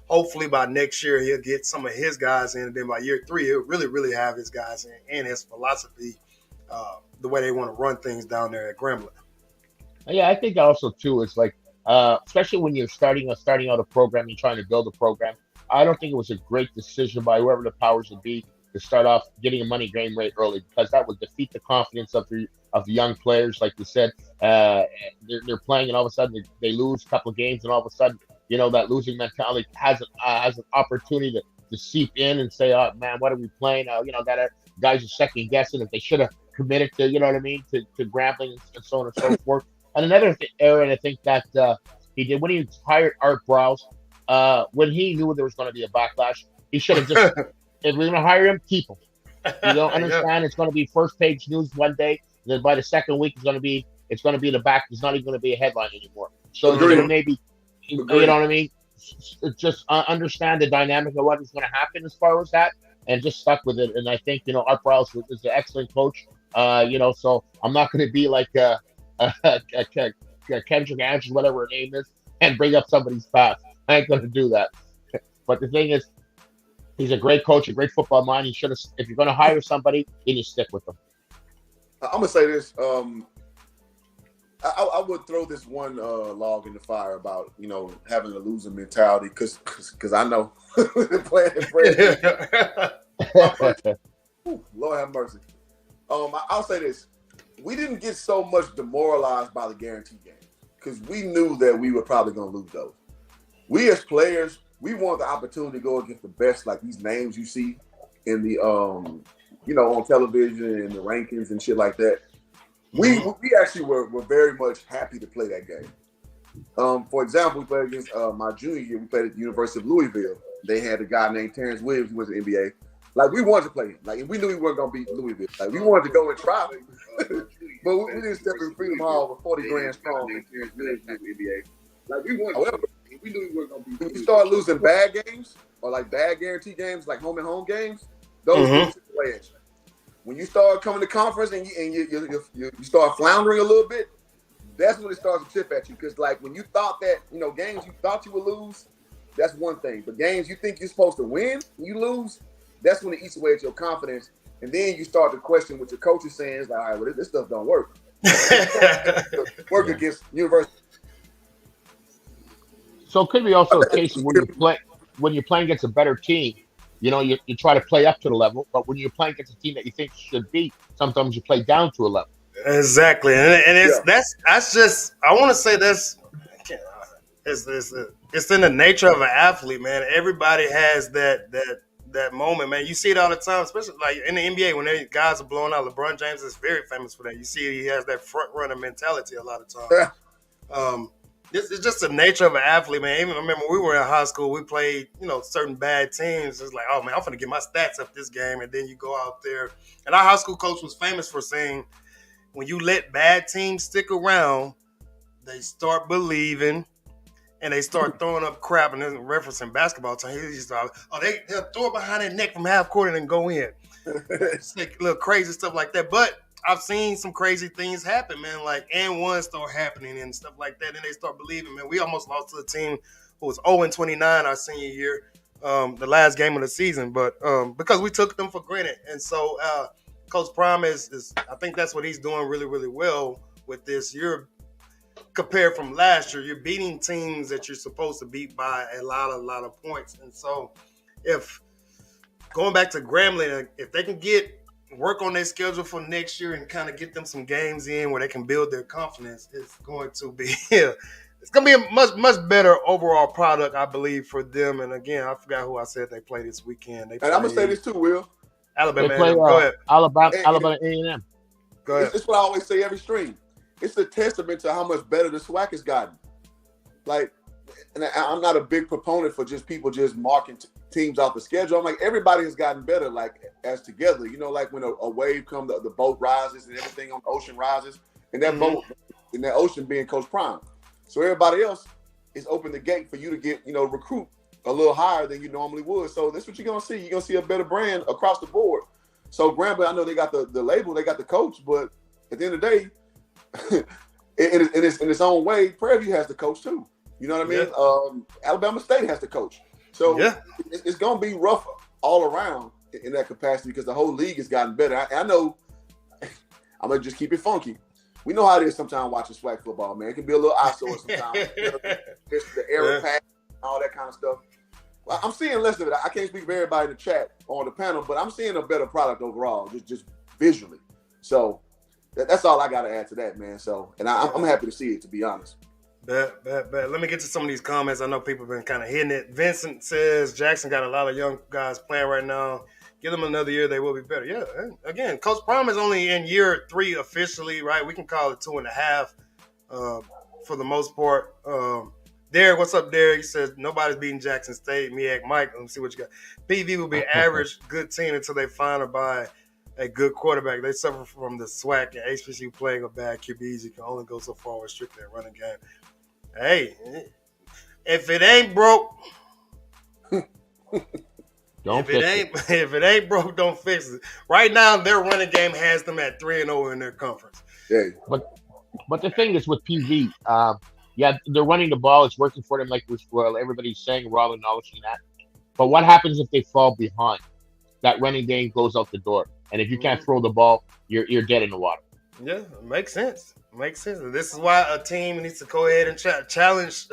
hopefully by next year he'll get some of his guys in. And then by year 3, he'll really, really have his guys in and his philosophy, the way they want to run things down there at Grambling. Yeah, I think also too is like, especially when you're starting out a program and trying to build a program. I don't think it was a great decision by whoever the powers would be to start off getting a money game rate early, because that would defeat the confidence of the young players. Like you said, they're playing and all of a sudden they lose a couple of games, and all of a sudden, that losing mentality has an opportunity to seep in and say, oh man, what are we playing? That guys are second guessing if they should have committed to, to Grambling and so on and so forth. And another area I think that he did when he hired Art Browse, when he knew there was going to be a backlash, he should have just, if we're going to hire him, keep him. You don't understand? It's going to be first page news one day, and then by the second week it's going to be in the back. It's not even going to be a headline anymore. So maybe, you know what I mean? Just understand the dynamic of what is going to happen as far as that, and just stuck with it. And I think Art Browse is an excellent coach. So I'm not going to be like Kendrick Andrews, whatever her name is, and bring up somebody's past. I ain't going to do that. But the thing is, he's a great coach, a great football mind. He should have. If you're going to hire somebody, you need to stick with them. I'm going to say this. I would throw this one log in the fire about having a loser mentality because I know playing in Prairie View. Lord have mercy. I'll say this: we didn't get so much demoralized by the guarantee games because we knew that we were probably going to lose those. We as players, we want the opportunity to go against the best, like these names you see in the on television and the rankings and shit like that. We actually were very much happy to play that game. For example, we played against my junior year. We played at the University of Louisville. They had a guy named Terrence Williams who was in the NBA. Like, we wanted to play him. Like, we knew we weren't going to beat Louisville. Like, we wanted to go and try him. But we didn't step in Freedom Hall with 40 grand strong and Terrence Williams in the NBA. Like, however, we knew we weren't going to beat. When you start losing bad games or like bad guarantee games, like home and home games, those games play at you. When you start coming to conference and you start floundering a little bit, that's when it starts to tip at you. Because like when you thought that games you thought you would lose, that's one thing. But games you think you're supposed to win, and you lose, that's when it eats away at your confidence. And then you start to question what your coach is saying. It's like, all right, well, this stuff don't work. Work against university. So it could be also a case of when you're playing against a better team, you try to play up to the level, but when you're playing against a team that you think should beat, sometimes you play down to a level. Exactly, and that's just, I want to say it's in the nature of an athlete, man. Everybody has that moment, man. You see it all the time, especially like in the NBA when guys are blowing out. LeBron James is very famous for that. You see, he has that front runner mentality a lot of times. It's just the nature of an athlete, man. Even I remember when we were in high school, we played, certain bad teams. It's like, oh man, I'm gonna get my stats up this game, and then you go out there. And our high school coach was famous for saying, when you let bad teams stick around, they start believing, and they start throwing up crap. And then referencing basketball time, he used to, they'll throw it behind their neck from half court and then go in. It's like little crazy stuff like that, but I've seen some crazy things happen, man, like and one start happening and stuff like that, and they start believing, man. We almost lost to a team who was 0-29 our senior year, the last game of the season, but because we took them for granted. And so Coach Prime is I think that's what he's doing really, really well with this. You're compared from last year, you're beating teams that you're supposed to beat by a lot of points. And so if going back to Grambling, if they can work on their schedule for next year and kind of get them some games in where they can build their confidence, it's going to be a much better overall product, I believe, for them. And again, I forgot who I said they play this weekend. And I'm gonna say this too, Will. Alabama. Go ahead. Alabama A&M. Go ahead. It's what I always say every stream. It's a testament to how much better the SWAC has gotten. Like, and I'm not a big proponent for just people just marking teams off the schedule. I'm like, everybody has gotten better, like, as together. Like when a wave comes, the boat rises and everything on the ocean rises, and that boat in that ocean being Coach Prime. So everybody else is open the gate for you to get, recruit a little higher than you normally would. So that's what you're going to see. You're going to see a better brand across the board. So Grambling, I know they got the label, they got the coach, but at the end of the day, in its own way, Prairie View has to coach too. You know what I mean? Yeah. Alabama State has to coach. So yeah. it's going to be rough all around in that capacity because the whole league has gotten better. I know I'm going to just keep it funky. We know how it is sometimes watching SWAC football, man. It can be a little eyesore sometimes. It's the error pass and all that kind of stuff. Well, I'm seeing less of it. I can't speak for everybody in the chat on the panel, but I'm seeing a better product overall, just visually. So that's all I got to add to that, man. So, and I'm happy to see it, to be honest. Bet. Let me get to some of these comments. I know people have been kind of hitting it. Vincent says Jackson got a lot of young guys playing right now. Give them another year, they will be better. Yeah, and again, Coach Prime is only in year 3 officially, right? We can call it 2.5 for the most part. Derek, what's up, Derek? He says nobody's beating Jackson State. Miak Mike, let me see what you got. PV will be average, good team until they find or buy a good quarterback. They suffer from the SWAC and HBCU playing a bad QBs. You can only go so far with strictly a running game. Hey, if it ain't broke, if it ain't broke, don't fix it. Right now, their running game has them at 3-0 in their conference. Yeah. But the thing is with PV, they're running the ball. It's working for them, like everybody's saying. We're all acknowledging that. But what happens if they fall behind? That running game goes out the door, and if you can't throw the ball, you're dead in the water. Yeah, it makes sense. This is why a team needs to go ahead and challenge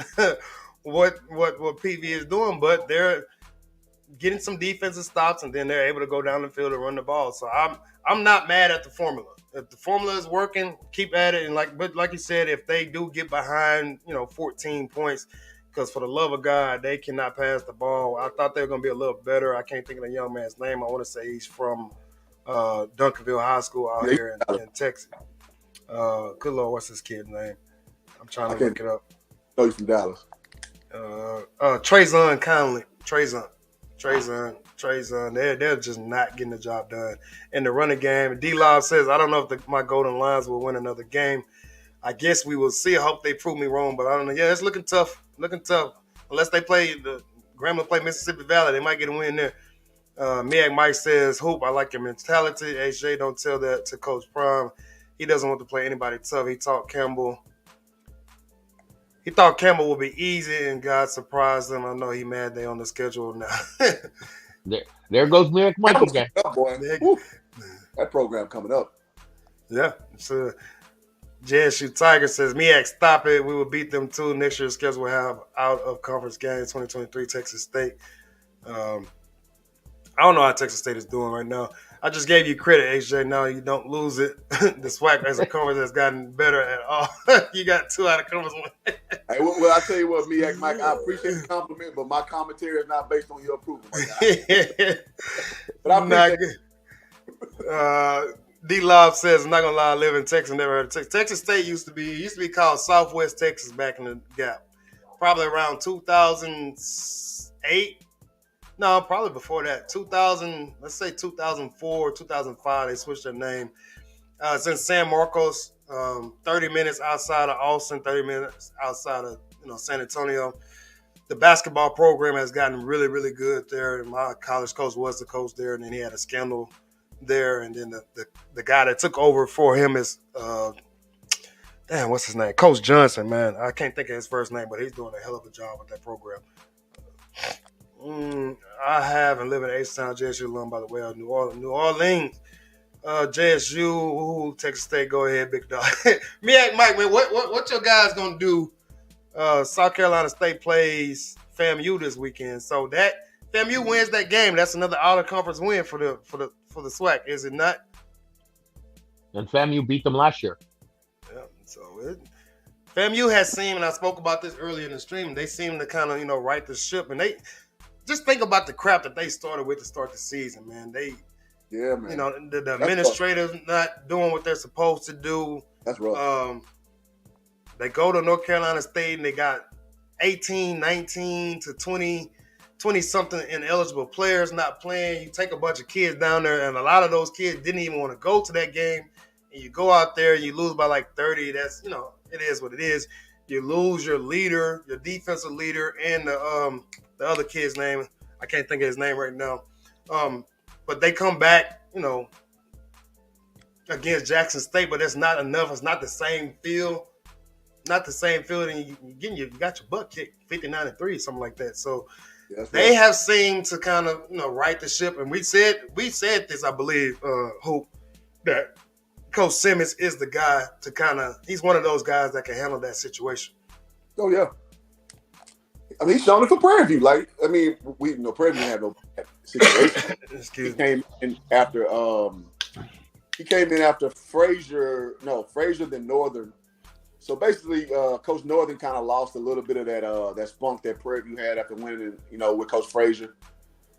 what PV is doing, but they're getting some defensive stops, and then they're able to go down the field and run the ball. So I'm not mad at the formula. If the formula is working, keep at it. And like you said, if they do get behind, 14 points, because for the love of God, they cannot pass the ball. I thought they were going to be a little better. I can't think of the young man's name. I want to say he's from Duncanville High School out here in Texas. Good Lord, what's this kid's name? I'm trying to look it up. Oh, he's from Dallas. Trayzon Conley. Trayzon. They're just not getting the job done in the running game. D-Lob says, I don't know if my Golden Lions will win another game. I guess we will see. I hope they prove me wrong, but I don't know. Yeah, it's looking tough. Unless they play Grambling play Mississippi Valley, they might get a win there. Miak Mike says, Hoop, I like your mentality. HJ, don't tell that to Coach Prime. He doesn't want to play anybody tough. He thought Campbell would be easy, and God surprised him. I know he mad they on the schedule now. There goes Miak Mike again. That program coming up. Yeah. So JSU Tiger says, Miak, stop it. We will beat them too. Next year's schedule will have out-of-conference games, 2023 Texas State. I don't know how Texas State is doing right now. I just gave you credit, HJ. Now you don't lose it. The SWAC as a conference has gotten better at all. You got 2 out of conference wins. Hey, well, I tell you what, Miak Mike, I appreciate the compliment, but my commentary is not based on your approval. But I appreciate it. D-Lob says, I'm not gonna lie, I live in Texas, never heard of Texas. Texas State used to be called Southwest Texas back in the gap. Probably around 2008. No, probably before that. 2004, 2005, they switched their name. It's in San Marcos, 30 minutes outside of Austin, 30 minutes outside of San Antonio. The basketball program has gotten really, really good there. My college coach was the coach there, and then he had a scandal there. And then the guy that took over for him is, what's his name? Coach Johnson, man. I can't think of his first name, but he's doing a hell of a job with that program. I have and live in H-Town, JSU alum, by the way, of New Orleans. JSU, Texas State, go ahead, big dog. Miak Mike, man, what your guys gonna do? South Carolina State plays FAMU this weekend, so that FAMU wins that game. That's another out-of-conference win for the SWAC, is it not? And FAMU beat them last year. Yeah, so FAMU has seemed, and I spoke about this earlier in the stream, they seem to kind of right the ship, and they just think about the crap that they started with to start the season, man. The administrators not doing what they're supposed to do. That's rough. They go to North Carolina State and they got 18, 19 to 20-something ineligible players not playing. You take a bunch of kids down there, and a lot of those kids didn't even want to go to that game. And you go out there and you lose by like 30. That's, it is what it is. You lose your leader, your defensive leader, and the other kid's name. I can't think of his name right now. But they come back, against Jackson State, but it's not enough. It's not the same feel. Not the same feel. And you got your butt kicked 59-3, something like that. So they have seemed to kind of right the ship. And we said this, I believe, Hope, that Coach Simmons is the guy to kind of. He's one of those guys that can handle that situation. Oh yeah. I mean, he's shown it for Prairie View. Like, I mean, Prairie View had no situation. He came in after Frazier then Northern. So basically, Coach Northern kind of lost a little bit of that spunk that Prairie View had after winning, with Coach Frazier.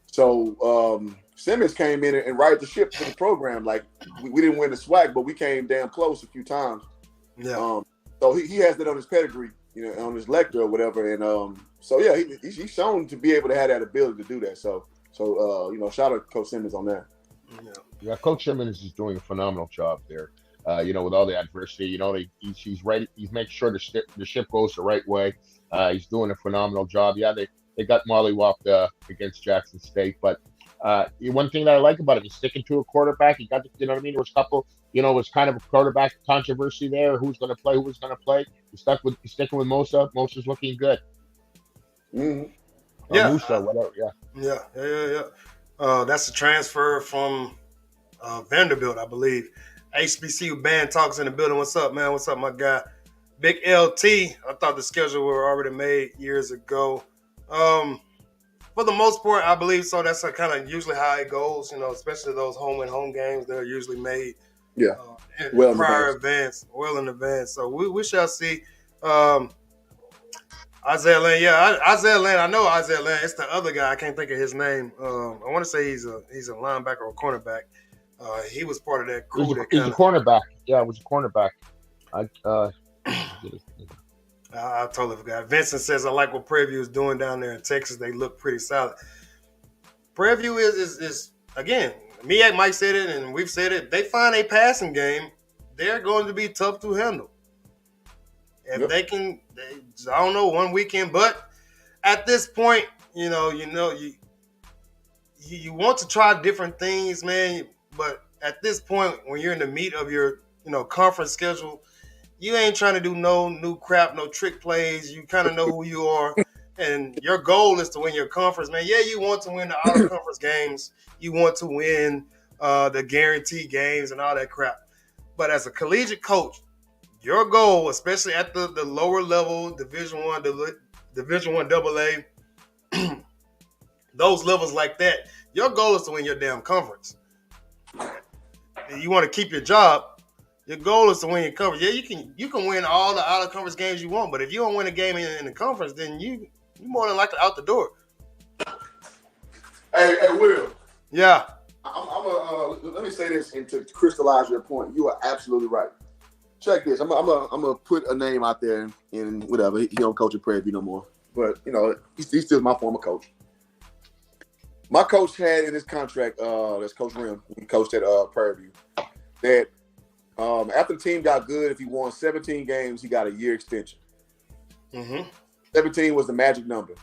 So Simmons came in and righted the ship for the program. Like, we didn't win the SWAC, but we came damn close a few times. Yeah. So he has that on his pedigree, on his lecture or whatever. And so yeah, he's shown to be able to have that ability to do that. So shout out to Coach Simmons on that. Yeah, Coach Simmons is doing a phenomenal job there. With all the adversity, he's ready. He's making sure the ship goes the right way. He's doing a phenomenal job. Yeah, they got mollywopped against Jackson State, but one thing that I like about it is sticking to a quarterback. He got, there was a couple, it was kind of a quarterback controversy there. Who's going to play? Who was going to play? He's sticking with Mosa. Mosa's looking good. Mm-hmm. Yeah, Musa, whatever. Yeah. That's a transfer from Vanderbilt, I believe. HBCU band talks in the building. What's up, man? What's up, my guy? Big LT. I thought the schedule were already made years ago. For the most part, I believe so. That's kind of usually how it goes, especially those home and home games. They're usually made well in advance. So we shall see. Isaiah Lane, Isaiah Lane. I know Isaiah Lane. It's the other guy. I can't think of his name. I want to say he's a linebacker or a cornerback. He was part of that crew. He's a cornerback. Yeah, it was a cornerback. I totally forgot. Vincent says, I like what Prairie View is doing down there in Texas. They look pretty solid. Prairie View is again, me and Mike said it, and we've said it. They find a passing game, they're going to be tough to handle. If they can, I don't know, one weekend, but at this point, you want to try different things, man. But at this point, when you're in the meat of your, conference schedule, you ain't trying to do no new crap, no trick plays. You kind of know who you are, and your goal is to win your conference, man. Yeah, you want to win the out-of-conference games. You want to win the guaranteed games and all that crap. But as a collegiate coach, your goal, especially at the lower level, Division I AA, those levels like that, your goal is to win your damn conference. You want to keep your job. Your goal is to win your conference. Yeah, you can win all the out of conference games you want, but if you don't win a game in the conference, then you more than likely out the door. Hey, Will. Yeah. Let me say this, and to crystallize your point, you are absolutely right. Check this. I'm gonna put a name out there, and whatever. He don't coach at Prairie View no more, but he's still my former coach. My coach had in his contract, that's Coach Rim, he coached at Prairie View, that after the team got good, if he won 17 games, he got a year extension. Mm-hmm. 17 was the magic number.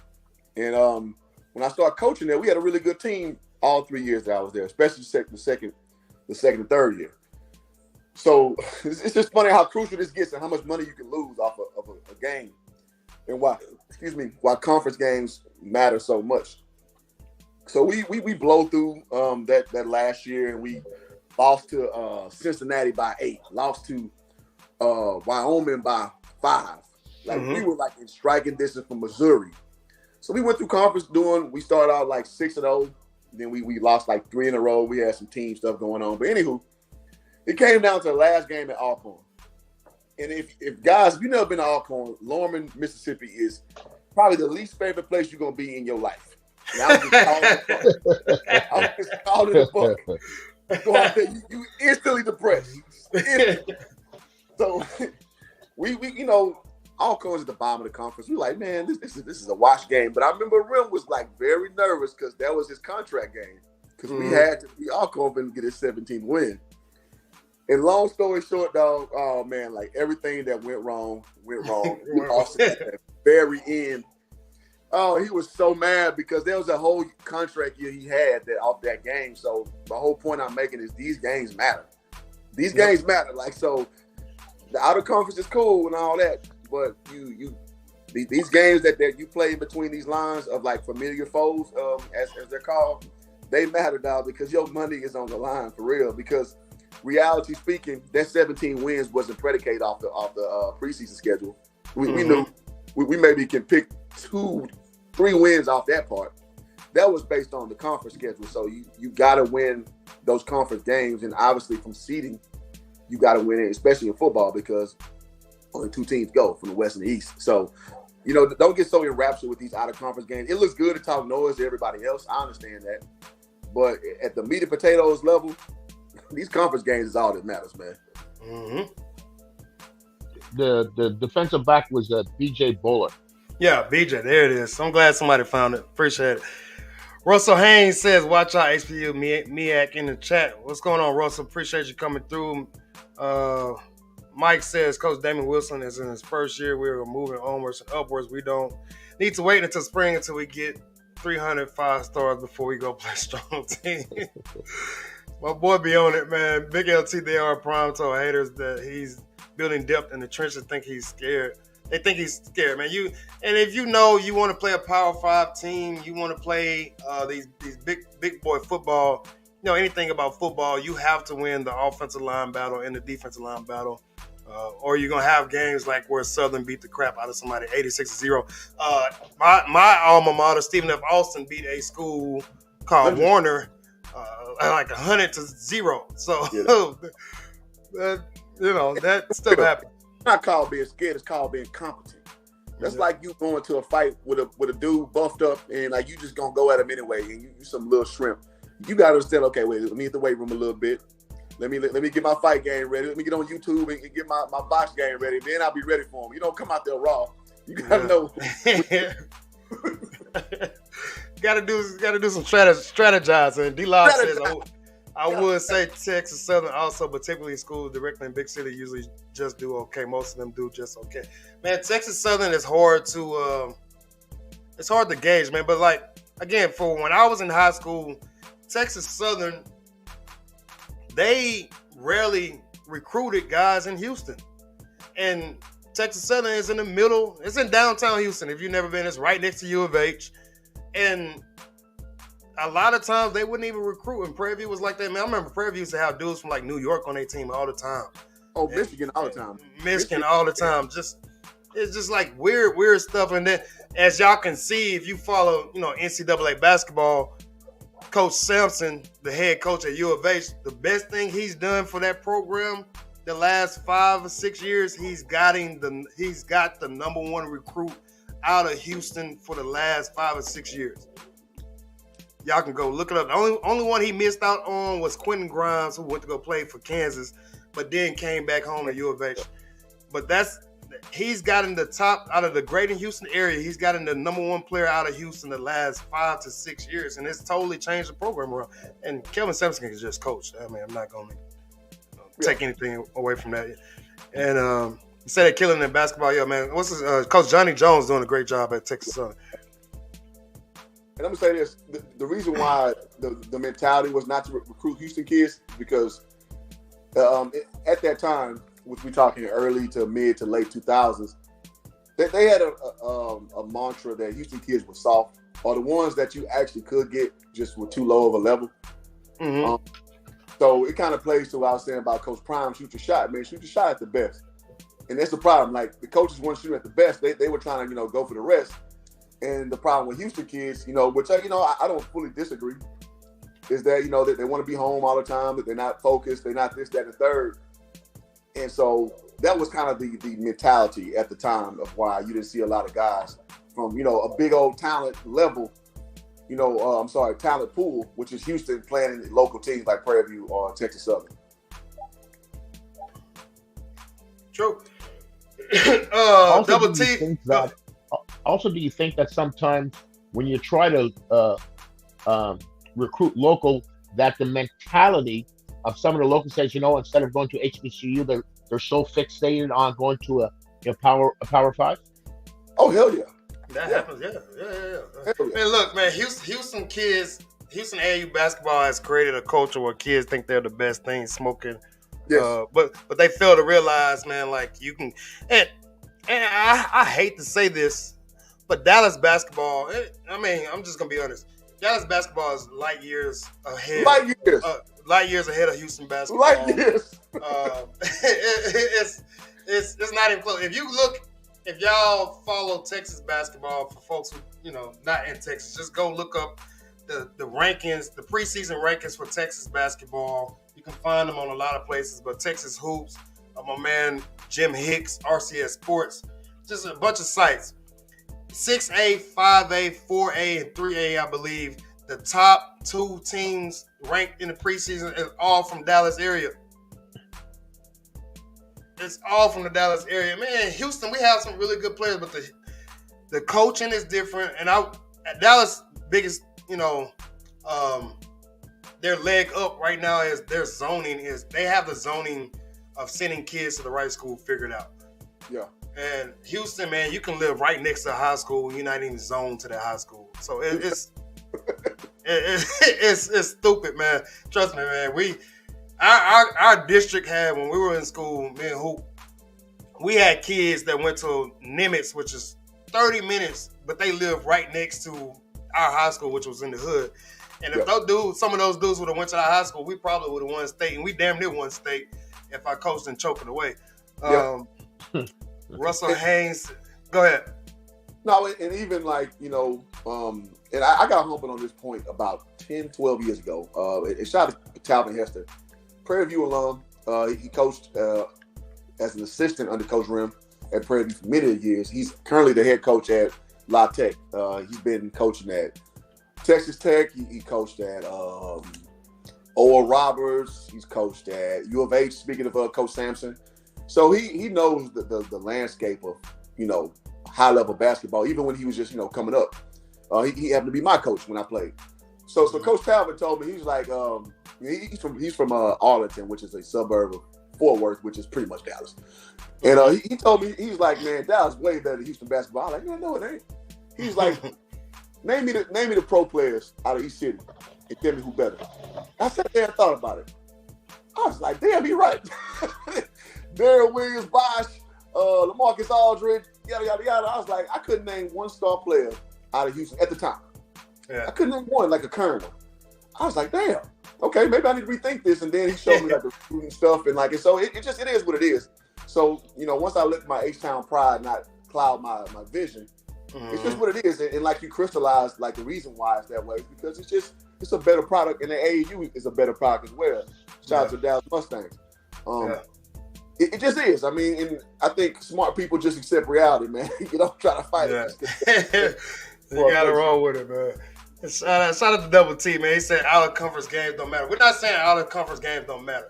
And when I started coaching there, we had a really good team all 3 years that I was there, especially the second and third year. So it's just funny how crucial this gets and how much money you can lose off of a game, and why conference games matter so much. So we blow through that last year, and we lost to Cincinnati by 8, lost to Wyoming by 5. Like we were like in striking distance from Missouri. So we went through conference we started out like 6-0, then we lost like 3 in a row. We had some team stuff going on, but anywho, it came down to the last game at Alcorn. And if guys, if you've never been to Alcorn, Lorman, Mississippi is probably the least favorite place you're gonna be in your life. And I was just calling it a fuck. Go out there, you instantly depressed. So we Alcorn's at the bottom of the conference. We're like, man, this is a wash game. But I remember Rim was like very nervous because that was his contract game. Because we had to be Alcorn and get his 17th win. And long story short, dog, oh man, like everything that went wrong. We lost at the very end. Oh, he was so mad because there was a whole contract year he had off that game. So the whole point I'm making is these games matter. These games matter. Like, so the outer conference is cool and all that, but these games that you play between these lines of like familiar foes, as they're called, they matter, dog, because your money is on the line for real. Because reality speaking, that 17 wins wasn't predicated off the preseason schedule. We knew we maybe can pick 2-3 wins off that part. That was based on the conference schedule. So you got to win those conference games, and obviously from seeding, you got to win it, especially in football, because only 2 teams go from the West and the East. So, don't get so enraptured with these out-of-conference games. It looks good to talk noise to everybody else. I understand that. But at the meat and potatoes level, these conference games is all that matters, man. Mm-hmm. The defensive back was BJ Buller. Yeah, BJ, there it is. I'm glad somebody found it. Appreciate it. Russell Haynes says, watch out, HBU MEAC in the chat. What's going on, Russell? Appreciate you coming through. Mike says, Coach Damon Wilson is in his first year. We're moving onwards and upwards. We don't need to wait until spring until we get 300 5-stars before we go play strong team. My boy be on it, man. Big LTDR Prime told haters that he's building depth in the trenches, think he's scared. They think he's scared, man. If you want to play a Power 5 team, you want to play these big boy football, anything about football, you have to win the offensive line battle and the defensive line battle. Or you're going to have games like where Southern beat the crap out of somebody 86-0. My alma mater, Stephen F. Austin, beat a school called Warner like 100-0. So, that stuff happens. It's not called being scared. It's called being competent. That's like you going to a fight with a dude buffed up and like you just going to go at him anyway and you some little shrimp. You got to understand, okay, wait, let me hit the weight room a little bit. Let me get my fight game ready. Let me get on YouTube and get my box game ready. Then I'll be ready for him. You don't come out there raw. You gotta know. gotta do some strategizing. D-Lob says, I would say Texas Southern also, but typically schools directly in big city usually just do okay. Most of them do just okay. Man, Texas Southern is hard to gauge, man. But like again, for when I was in high school, Texas Southern, they rarely recruited guys in Houston. And Texas Southern is in the middle. It's in downtown Houston. If you've never been, it's right next to U of H. And a lot of times they wouldn't even recruit. And Prairie View was like that. Man, I remember Prairie View used to have dudes from like New York on their team all the time. Oh, Michigan all the time. Michigan all the time. It's just like weird stuff. And then as y'all can see, if you follow, NCAA basketball, Coach Sampson, the head coach at U of H, the best thing he's done for that program the last 5 or 6 years, he's got the number one recruit out of Houston for the last 5 or 6 years. Y'all can go look it up. The only one he missed out on was Quentin Grimes, who went to go play for Kansas, but then came back home to U of H. But he's gotten the top out of the greater Houston area. He's gotten the number one player out of Houston the last 5 to 6 years, and it's totally changed the program around. And Kelvin Sampson is just coach. I mean, I'm not going to take anything away from that. And he said they're killing in basketball. Yeah, man. Coach Johnny Jones doing a great job at Texas Southern. And I'm going to say this. The reason why the mentality was not to recruit Houston kids because at that time, which we're talking early to mid to late 2000s, they had a mantra that Houston kids were soft, or the ones that you actually could get just were too low of a level. Mm-hmm. So it kind of plays to what I was saying about Coach Prime, shoot your shot, man, shoot your shot at the best. And that's the problem. Like the coaches weren't shooting at the best. They were trying to, go for the rest. And the problem with Houston kids, which, I don't fully disagree, is that, that they want to be home all the time, that they're not focused, they're not this, that, and the third. And so that was kind of the mentality at the time of why you didn't see a lot of guys from, a big old talent level, talent pool, which is Houston playing in local teams like Prairie View or Texas Southern. True. Also, Double T. Do you think that sometimes when you try to recruit local, that the mentality of some of the local states, instead of going to HBCU, they're so fixated on going to a Power 5? Oh, hell yeah. That happens, yeah. Man, look, man, Houston kids, Houston AAU basketball has created a culture where kids think they're the best thing, smoking Yes. But they fail to realize, man, like you can, and I hate to say this, but Dallas basketball. I'm just gonna be honest. Dallas basketball is light years ahead. Light years ahead of Houston basketball. Light years. It's not even close. If y'all follow Texas basketball, for folks who not in Texas, just go look up the rankings, the preseason rankings for Texas basketball. You can find them on a lot of places, but Texas Hoops, my man Jim Hicks, RCS Sports, just a bunch of sites. 6A, 5A, 4A, and 3A, I believe. The top 2 teams ranked in the preseason is all from Dallas area. It's all from the Dallas area. Man, Houston, we have some really good players, but the coaching is different. And Dallas' biggest, their leg up right now is their zoning they have the zoning of sending kids to the right school figured out. Yeah. And Houston, man, you can live right next to a high school and you're not even zoned to that high school. So it's it's stupid, man. Trust me, man. Our district had, when we were in school, me and Hoop, we had kids that went to Nimitz, which is 30 minutes, but they live right next to our high school, which was in the hood. And if some of those dudes would have went to our high school, we probably would have won state, and we damn near won state if our coach didn't choke it away. Russell Haynes, go ahead. No, and even like, and I got humbled on this point about 10, 12 years ago. And shout out to Talvin Hester, Prairie View alum. He coached as an assistant under Coach Rim at Prairie View for many years. He's currently the head coach at La Tech. He's been coaching at Texas Tech. He coached at Oral Roberts. He's coached at U of H, speaking of Coach Sampson. So he knows the landscape of, high-level basketball, even when he was just, coming up. He happened to be my coach when I played. So Coach Talbot told me, he's like, he's from Arlington, which is a suburb of Fort Worth, which is pretty much Dallas. And he told me, he's like, man, Dallas way better than Houston basketball. I'm like, man, no, it ain't. He's like, name me the pro players out of each city and tell me who better. I sat there and thought about it. I was like, damn, he right. Darren Williams, Bosch, LaMarcus Aldridge, yada, yada, yada. I was like, I couldn't name one star player out of Houston at the time. Yeah. I couldn't name one, like a current one. I was like, damn, okay, maybe I need to rethink this. And then he showed me like the recruiting stuff and so it is what it is. So, once I let my H-Town pride not cloud my vision, it's just what it is. And like you crystallized, like the reason why it's that way is because it's a better product, and the AAU is a better product as well. Shout out to Dallas Mustangs. It just is. I mean, and I think smart people just accept reality, man. You don't try to fight it. You got to roll with it, man. Shout out to Double T, man. He said out-of-conference games don't matter. We're not saying out-of-conference games don't matter,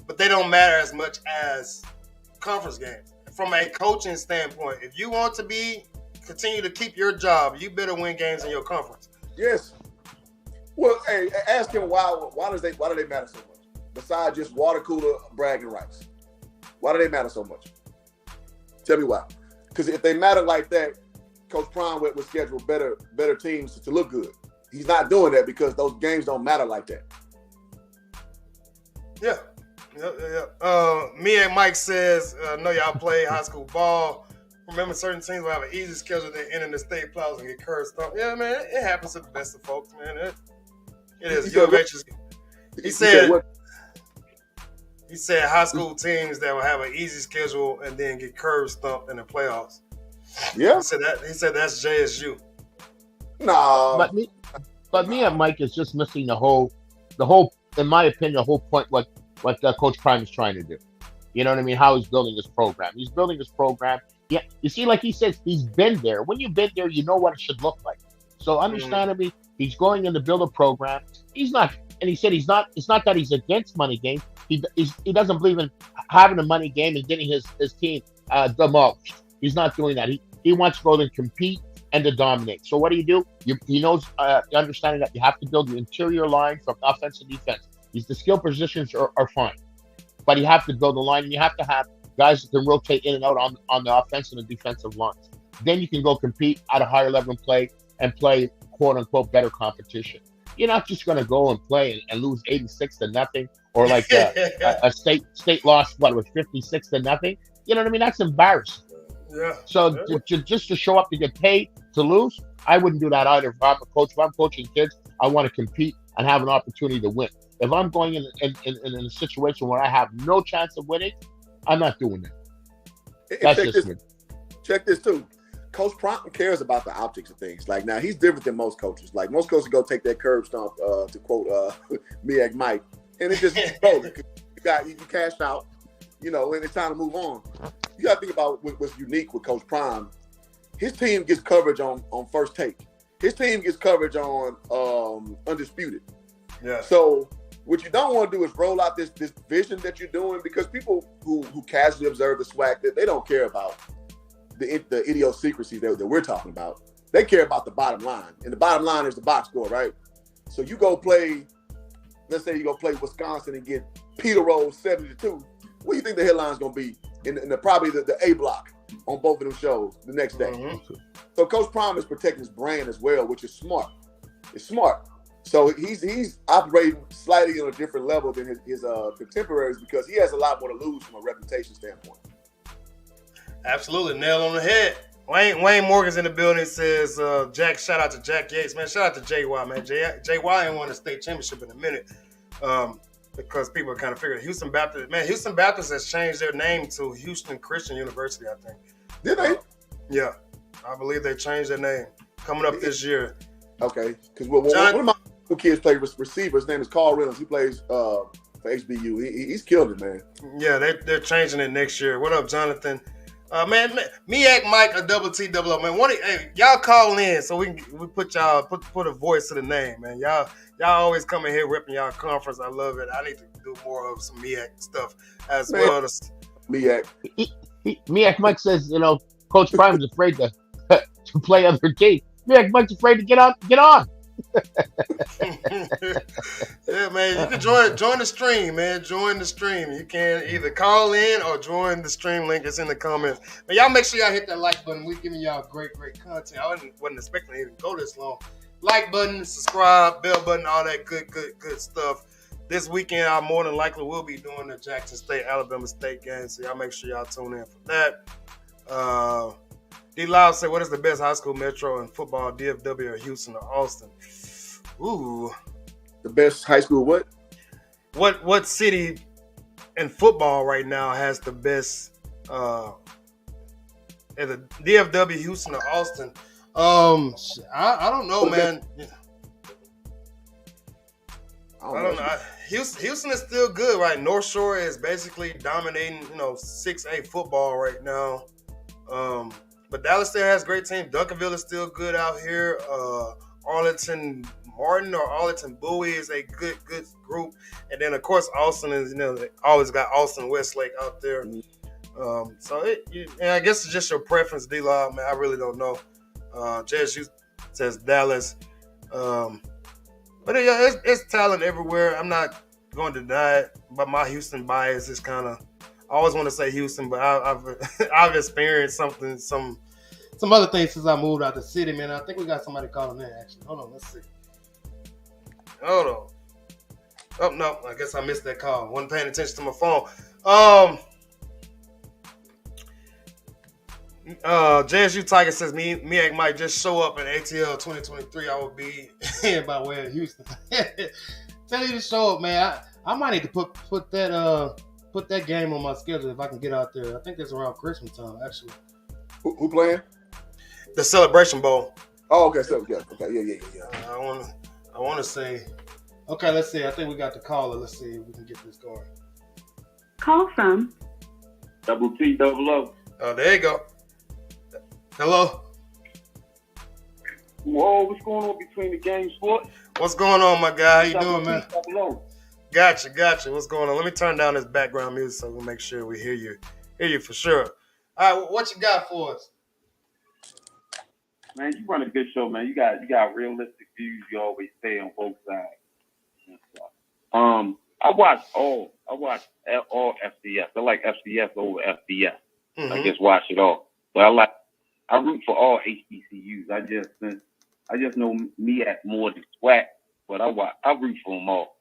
but they don't matter as much as conference games. From a coaching standpoint, if you want to continue to keep your job, you better win games in your conference. Yes. Well, hey, ask him why do they matter so much? Besides just water cooler bragging rights. Why do they matter so much? Tell me why. Because if they matter like that, Coach Prime would schedule better teams to look good. He's not doing that because those games don't matter like that. Yeah. Me and Mike says, I know y'all play high school ball. Remember, certain teams will have an easy schedule than entering the state playoffs and get curved stuff. Yeah, man, it happens to the best of folks, man. It is. He said high school teams that will have an easy schedule and then get curved stumped in the playoffs. Yeah. He said that's JSU. No. But me and Mike is just missing the whole, in my opinion, the whole point what Coach Prime is trying to do. You know what I mean? How he's building this program. He's building this program. Yeah, you see, like he says, he's been there. When you've been there, you know what it should look like. So understandably, he's going in to build a program. He's not, and he said it's not that he's against money games. He doesn't believe in having a money game and getting his team demolished. He's not doing that. He wants to go and compete and to dominate. So what do? He knows, understanding that you have to build the interior line from offense to defense. The skill positions are fine, but you have to build a line, and you have to have guys that can rotate in and out on the offensive and defensive lines. Then you can go compete at a higher level and play quote unquote better competition. You're not just going to go and play and lose 86-0, or like a state loss, what, was 56-0. You know what I mean? That's embarrassing. Yeah. So just to show up to get paid to lose, I wouldn't do that either. If I'm a coach, if I'm coaching kids, I want to compete and have an opportunity to win. If I'm going in a situation where I have no chance of winning, I'm not doing that. That's just me. Check this too. Coach Prime cares about the optics of things. Like, now, he's different than most coaches. Like, most coaches go take that curb stomp, to quote Miak Mike, and it just goes. You cashed out, and it's time to move on. You got to think about what's unique with Coach Prime. His team gets coverage on First Take. His team gets coverage on Undisputed. Yeah. So what you don't want to do is roll out this vision that you're doing, because people who casually observe the SWAC, that they don't care about the idiosyncrasies that we're talking about. They care about the bottom line, and the bottom line is the box score, right? So you go play, let's say you go play Wisconsin and get Peter Rose 72. What do you think the headline's going to be in probably the A block on both of them shows the next day? Mm-hmm. So Coach Prime is protecting his brand as well, which is smart. It's smart. So he's operating slightly on a different level than his contemporaries, because he has a lot more to lose from a reputation standpoint. Absolutely, nail on the head. Wayne Morgan's in the building. Says, Jack, shout out to Jack Yates, man. Shout out to JY, man. JY ain't won a state championship in a minute, because people are kind of figuring Houston Baptist has changed their name to Houston Christian University, I think. Did they? Yeah, I believe they changed their name coming up this year. Okay, because one of my kids play receiver. His name is Carl Reynolds. He plays for HBU. He's killed it, man. Yeah, they're changing it next year. What up, Jonathan? Man, Miak Mike or Double T Double O, man. Y'all call in so we put a voice to the name, man. Y'all always come in here ripping y'all conference. I love it. I need to do more of some Miak stuff as well. Miak. Miak Mike says, Coach Prime is afraid to play other teams. Miak Mike's afraid to get on. Yeah, man. You can join the stream, man. Join the stream. You can either call in or join the stream. Link is in the comments. But y'all make sure y'all hit that like button. We're giving y'all great content. I wasn't expecting it to go this long. Like button, subscribe, bell button, all that good stuff. This weekend, I more than likely will be doing the Jackson State, Alabama State game. So y'all make sure y'all tune in for that. D Loud said, what is the best high school metro in football, DFW or Houston or Austin? Ooh. The best high school what? What city in football right now has the best either DFW, Houston or Austin? I don't know, man. I don't know. Houston is still good, right? North Shore is basically dominating, 6A football right now. But Dallas still has great team. Duncanville is still good out here. Arlington Martin or Arlington Bowie is a good group. And then, of course, Austin is, they always got Austin Westlake out there. So I guess it's just your preference, D-Law, man. I really don't know. JSU says Dallas. But it's talent everywhere. I'm not going to deny it. But my Houston bias is kind of, I always want to say Houston, but I've experienced some other things since I moved out the city, man. I think we got somebody calling in, actually. Hold on, let's see. Hold on. Oh, no, I guess I missed that call. Wasn't paying attention to my phone. JSU Tiger says, Miak might just show up in ATL 2023. I will be by way of Houston. Tell you to show up, man. I might need to put that game on my schedule if I can get out there. I think it's around Christmas time, actually. Who playing? The Celebration Bowl. Oh, okay. So yeah. Okay, yeah. I want to say. Okay, let's see. I think we got the caller. Let's see if we can get this going. Call from Double T Double O. Oh, there you go. Hello. Whoa, what's going on between the game, sport? What's going on, my guy? How you doing, man? Double O. Gotcha. What's going on? Let me turn down this background music so we'll make sure we hear you for sure. All right, what you got for us? Man, you run a good show, man. You got realistic views. You always stay on both sides. I watch all FCS. I like FCS over FBS. Mm-hmm. I just watch it all. But I root for all HBCUs. I just know Miak more than SWAC, but I root for them all.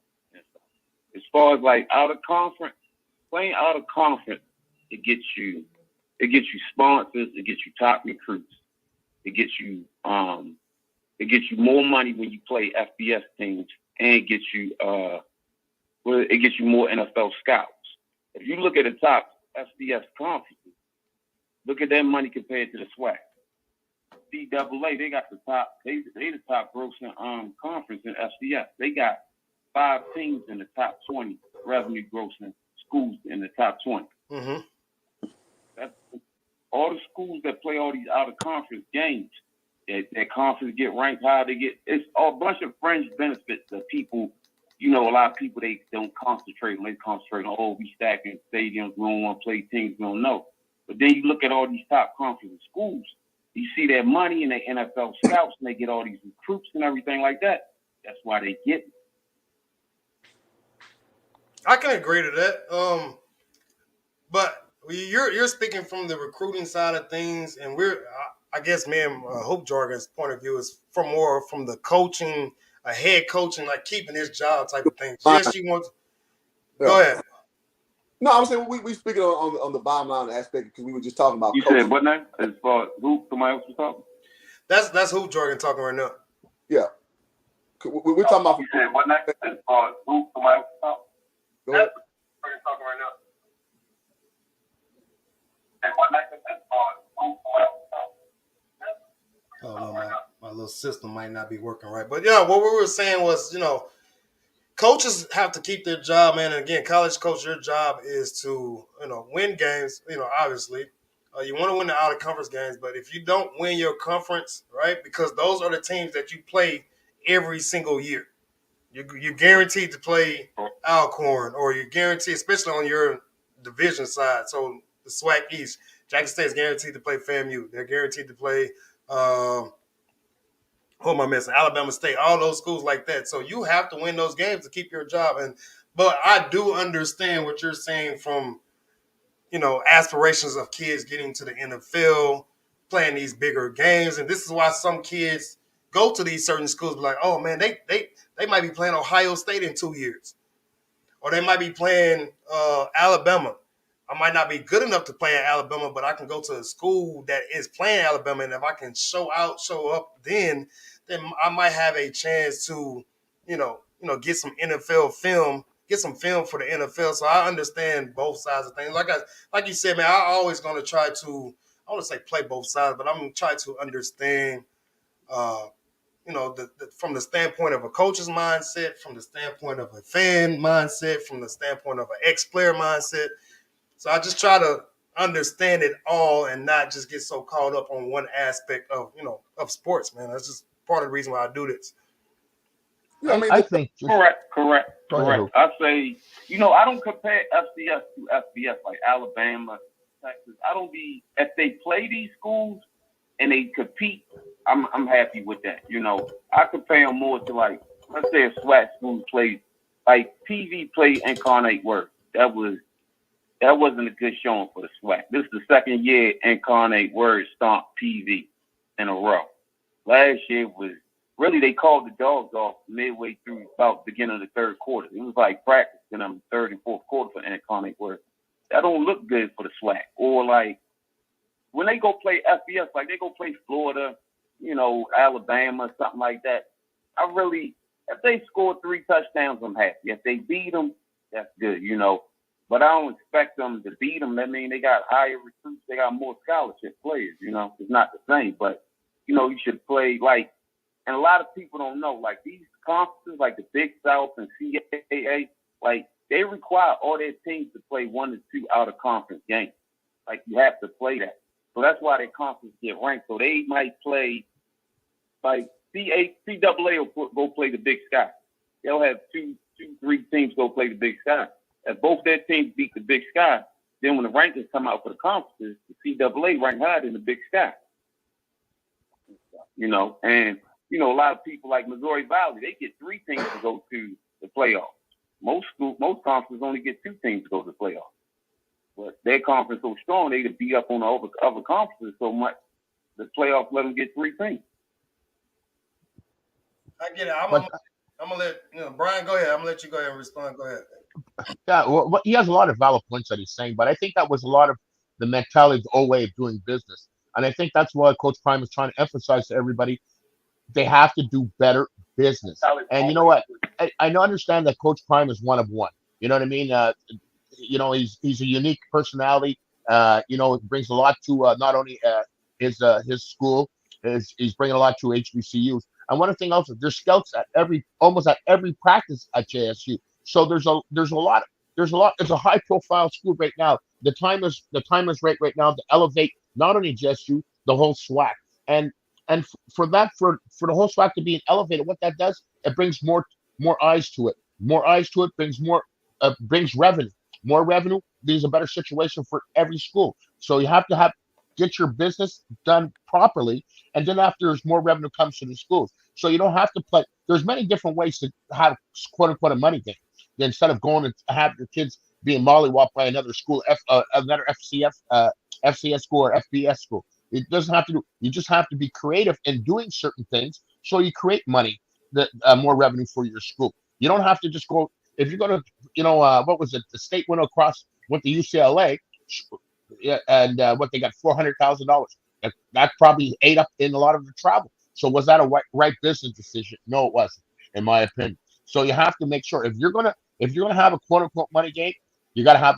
As far as like out of conference, playing out of conference, it gets you sponsors, it gets you top recruits, it gets you more money when you play FBS teams, and it gets you more NFL scouts. If you look at the top FBS conferences, look at their money compared to the SWAC. CAA, they got the top. They the top grossing conference in FCS. They got 5 teams in the top 20 revenue grossing schools in the top 20. Mm-hmm. That's all the schools that play all these out of conference games. That conference get ranked high. It's a bunch of fringe benefits that people. A lot of people, they don't concentrate on. They concentrate on, we stacking stadiums, we don't want to play teams, we don't know. But then you look at all these top conference schools, you see their money and their NFL scouts, and they get all these recruits and everything like that. That's why they get it. I can agree to that. But you're speaking from the recruiting side of things, and I guess, man, Hope Jargon's point of view is from the coaching, a head coaching, like keeping his job type of thing. Yes, you want. Go ahead. No, I'm saying we speaking on the bottom line aspect because we were just talking about. You coaching. said what name? As far as who? Somebody else was talking. That's Hoop Jargon talking right now. Yeah, we're talking about. You said what name? As far as who? Somebody else was talking. Go ahead. That's talking right now. And what name? As far as who? Somebody else was talking. Oh no, my little system might not be working right. But yeah, what we were saying was, coaches have to keep their job, man. And again, college coach, your job is to, win games. Obviously, you want to win the out of conference games. But if you don't win your conference, right, because those are the teams that you play every single year. You're guaranteed to play Alcorn, or you're guaranteed, especially on your division side. So the SWAC East, Jackson State is guaranteed to play FAMU. They're guaranteed to play. Who am I missing? Alabama State, all those schools like that. So you have to win those games to keep your job. But I do understand what you're saying from, aspirations of kids getting to the NFL, playing these bigger games. And this is why some kids go to these certain schools like, oh, man, they might be playing Ohio State in 2 years. Or they might be playing Alabama. I might not be good enough to play in Alabama, but I can go to a school that is playing Alabama. And if I can show up then I might have a chance to, get some NFL film, get some film for the NFL. So I understand both sides of things. Like you said, man, I'm always going to try to, I want to say play both sides, but I'm going to try to understand, from the standpoint of a coach's mindset, from the standpoint of a fan mindset, from the standpoint of an ex-player mindset. So I just try to understand it all and not just get so caught up on one aspect of, of sports, man. That's just part of the reason why I do this. Yeah, I think correct. I say, I don't compare FCS to FBS like Alabama, Texas. If they play these schools and they compete, I'm happy with that. I compare them more to like, let's say a SWAC school played, like PV played Incarnate Word. That wasn't a good showing for the SWAC. This is the second year Incarnate Word stomped PV in a row. Last year was really, they called the dogs off midway through about the beginning of the third quarter. It was like practice in the third and fourth quarter for Incarnate Word. That don't look good for the SWAC. Or like when they go play FBS, like they go play Florida, Alabama, something like that. If they score 3 touchdowns, I'm happy. If they beat them, that's good, But I don't expect them to beat them. That means they got higher recruits. They got more scholarship players, It's not the same. But, you should play like, and a lot of people don't know, like these conferences, like the Big South and CAA, like they require all their teams to play 1 to 2 out-of-conference games. Like you have to play that. So that's why their conferences get ranked. So they might play, like CAA will go play the Big Sky. They'll have 3 teams go play the Big Sky. If both their teams beat the Big Sky, then when the rankings come out for the conferences, the CAA rank higher than the Big Sky. And, a lot of people like Missouri Valley, they get 3 teams to go to the playoffs. Most conferences only get 2 teams to go to the playoffs. But their conference so strong, they could beat up on the other conferences so much, the playoffs let them get 3 teams. I get it. I'm gonna let Brian go ahead. I'm gonna let you go ahead and respond. Go ahead. Yeah, well, he has a lot of valid points that he's saying, but I think that was a lot of the mentality of the old way of doing business. And I think that's why Coach Prime is trying to emphasize to everybody they have to do better business. And you know what? I understand that Coach Prime is one of one. You know what I mean? He's a unique personality. It brings a lot to not only his school, he's bringing a lot to HBCUs. And one thing else, there's scouts at almost at every practice at JSU. So there's a lot. It's a high profile school right now. The time is right now to elevate not only JSU, the whole SWAC. And for the whole SWAC to be elevated, what that does, it brings more eyes to it. More eyes to it brings revenue. More revenue means a better situation for every school. So you have to get your business done properly, and then after there's more revenue comes to the schools. So you don't have to play. There's many different ways to have quote unquote a money game. Instead of going to have your kids being mollywopped by another school, another FCS school or FBS school. It doesn't have to do. You just have to be creative in doing certain things, so you create money, more revenue for your school. You don't have to just go. If you're going to, what was it? The state went to UCLA, and what they got $400,000. That probably ate up in a lot of the travel. So was that a right business decision? No, it wasn't, in my opinion. So you have to make sure if you're gonna have a quote unquote money game, you gotta have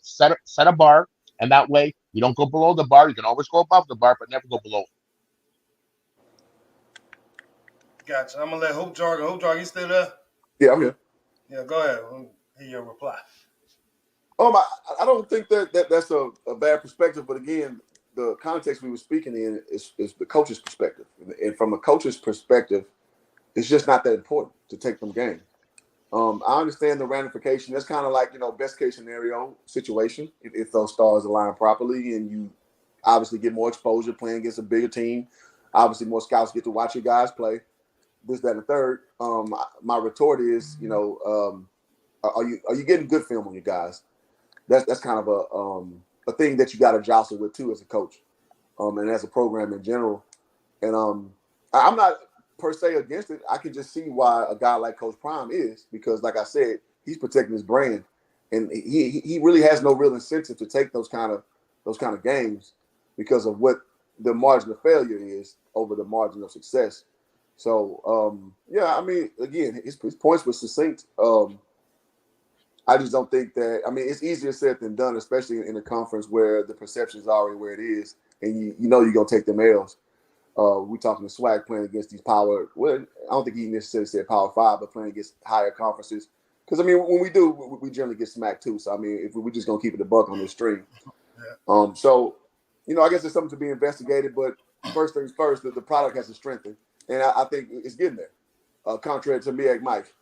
set a bar. And that way, you don't go below the bar. You can always go above the bar, but never go below it. Gotcha. I'm gonna let Hoop Jargon. Hoop Jargon, you still there? Yeah, I'm here. Yeah, go ahead. We'll hear your reply. I don't think that's a bad perspective, but again, the context we were speaking in is the coach's perspective, and from a coach's perspective, it's just not that important to take them games. I understand the ramification. That's kind of like, best case scenario situation. If those stars align properly and you obviously get more exposure playing against a bigger team, obviously more scouts get to watch your guys play. This, that, and the third. My retort is, are you getting good film on your guys? That's kind of a thing that you got to jostle with too as a coach, and as a program in general. And I'm not per se against it. I can just see why a guy like Coach Prime is, because like I said, he's protecting his brand, and he really has no real incentive to take those kind of games because of what the margin of failure is over the margin of success. So I mean, again, his points were succinct. I just don't think that. I mean, it's easier said than done, especially in a conference where the perception is already where it is, and you're gonna take them L's. We talking to SWAC playing against these power. Well, I don't think he necessarily said Power 5, but playing against higher conferences. Because I mean, when we do, we generally get smacked too. So I mean, if we're just gonna keep it a buck on this stream. So I guess it's something to be investigated. But first things first, the product has to strengthen, and I think it's getting there. Contrary to Miak Mike.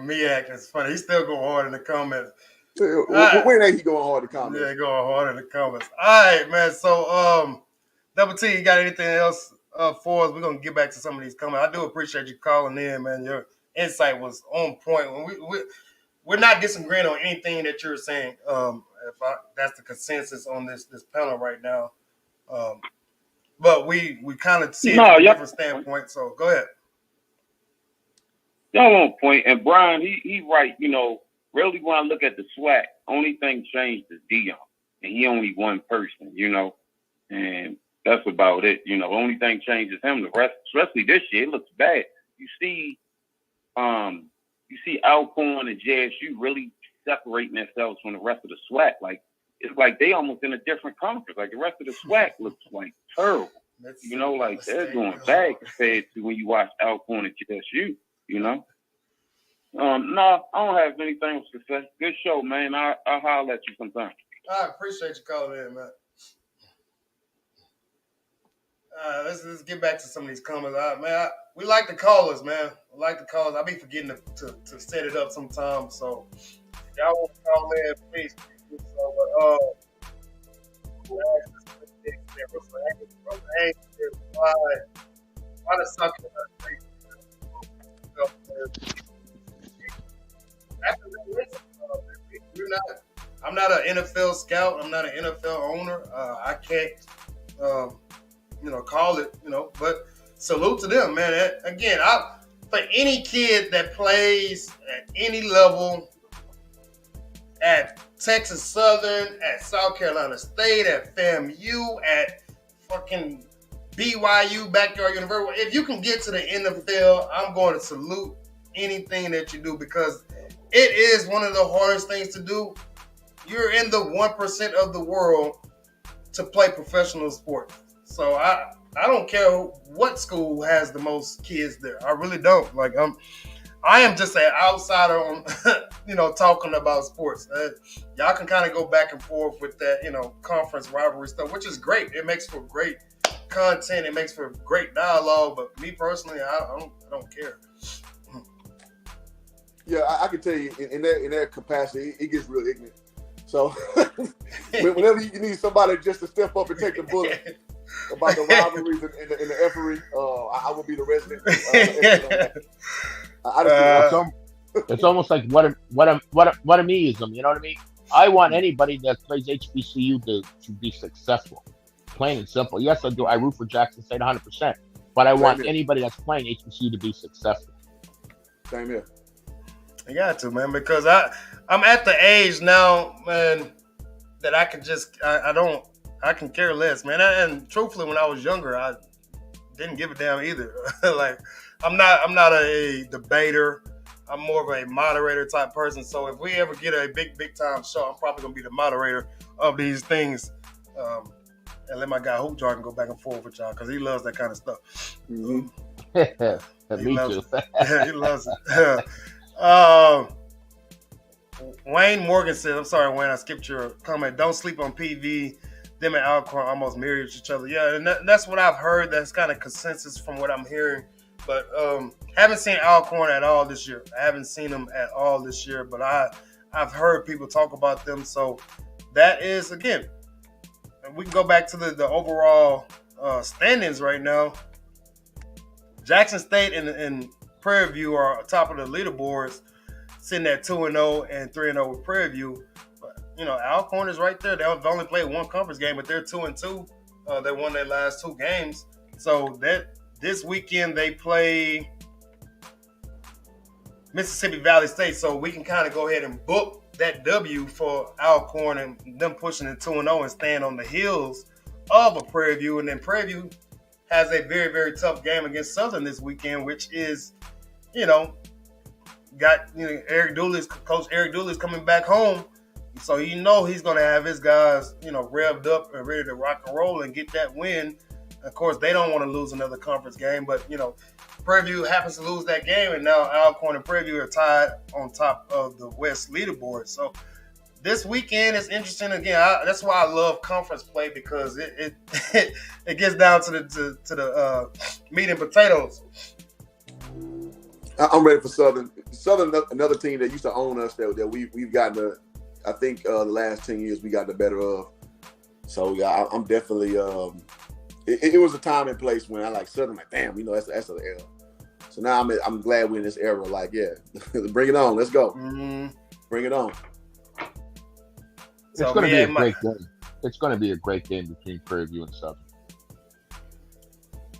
Miak is funny. He's still going hard in the comments. When ain't he going hard in the comments? Yeah, going hard in the comments. All right, man. So, Double T, you got anything else for us? We're going to get back to some of these comments. I do appreciate you calling in, man. Your insight was on point. We're not disagreeing on anything that you're saying. That's the consensus on this panel right now. But we kind of see it from a different standpoint. So go ahead. Y'all on point. And Brian, he right. Really when I look at the SWAC, only thing changed is Dion, and he only one person. And that's about it. Only thing changed is him. The rest, especially this year, it looks bad. You see Alcorn and JSU really separating themselves from the rest of the SWAC. Like, it's like they almost in a different conference. Like the rest of the SWAC looks like terrible. They're doing bad compared to when you watch Alcorn and JSU. No, I don't have anything else to say. Good show, man. I'll holler at you sometime. I appreciate you calling in, man. Let's get back to some of these comments. We like the callers, man. We like the callers. I be forgetting to set it up sometimes. So if y'all want to call in, please do so. Why the sucker? I'm not an NFL scout. I'm not an NFL owner. I can't, call it, but salute to them, man. Again, for any kid that plays at any level, at Texas Southern, at South Carolina State, at FAMU, at fucking BYU, Backyard University, if you can get to the NFL, I'm going to salute anything that you do, because it is one of the hardest things to do. You're in the 1% of the world to play professional sports. So I don't care what school has the most kids there. I really don't. Like, I am just an outsider on, talking about sports. Y'all can kind of go back and forth with that, conference rivalry stuff, which is great. It makes for great content. It makes for great dialogue. But me personally, I don't care. Yeah, I can tell you in that capacity, it gets real ignorant. So whenever you need somebody just to step up and take the bullet about the rivalries and the effery, I will be the resident. It's almost like what a meism. You know what I mean? I want anybody that plays HBCU to be successful, plain and simple. Yes, I do. I root for Jackson State 100%, but I want anybody that's playing HBCU to be successful. Same here. I got to, man, because I'm at the age now, man, that I can just I can care less, man. And truthfully, when I was younger, I didn't give a damn either. Like, I'm not a debater. I'm more of a moderator type person. So if we ever get a big time show, I'm probably gonna be the moderator of these things, and let my guy Hoop Jargon go back and forth with y'all, because he loves that kind of stuff. Mm-hmm. Me too. Yeah, he loves it. Wayne Morgan said, I'm sorry, Wayne, I skipped your comment. Don't sleep on PV. Them and Alcorn almost married each other. Yeah, and that's what I've heard. That's kind of consensus from what I'm hearing. But haven't seen Alcorn at all this year. I haven't seen them at all this year, but I've heard people talk about them. So that is, again, we can go back to the overall standings right now. Jackson State and Prairie View are top of the leaderboards, sitting at 2-0 and 3-0 with Prairie View. But, Alcorn is right there. They've only played one conference game, but they're 2-2. They won their last two games. So this weekend they play Mississippi Valley State. So we can kind of go ahead and book that W for Alcorn and them pushing it 2-0 and staying on the heels of a Prairie View. And then Prairie View has a very, very tough game against Southern this weekend, which is, Eric Dooley's Coach Eric Dooley's coming back home. So he's going to have his guys, revved up and ready to rock and roll and get that win. Of course, they don't want to lose another conference game, but, Prairie View happens to lose that game, and now Alcorn and Prairie View are tied on top of the West leaderboard. So this weekend is interesting. Again, that's why I love conference play, because it gets down to the meat and potatoes. I'm ready for Southern. Southern, another team that used to own us that we've gotten I think the last 10 years we got the better of. So yeah, I'm definitely. It was a time and place when I like Southern. Like, damn, that's an era. So now I'm glad we're in this era. Like, yeah, bring it on. Let's go. Mm-hmm. Bring it on. It's going to be a great game. It's going to be a great game between Prairie View and Southern.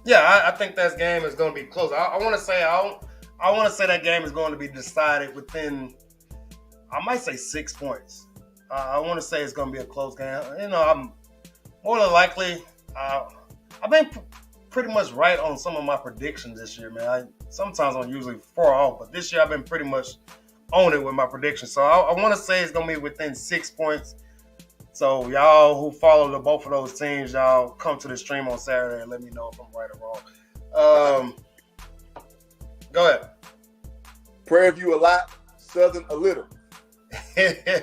Yeah, I think that game is going to be close. I want to say that game is going to be decided within, I might say 6 points. I want to say it's going to be a close game. I'm more than likely. I've been pretty much right on some of my predictions this year, man. Sometimes I'm usually far off, but this year I've been pretty much on it with my predictions. So I want to say it's going to be within 6 points. So y'all who follow both of those teams, y'all come to the stream on Saturday and let me know if I'm right or wrong. Go ahead. Prairie View a lot, Southern a little. Yes.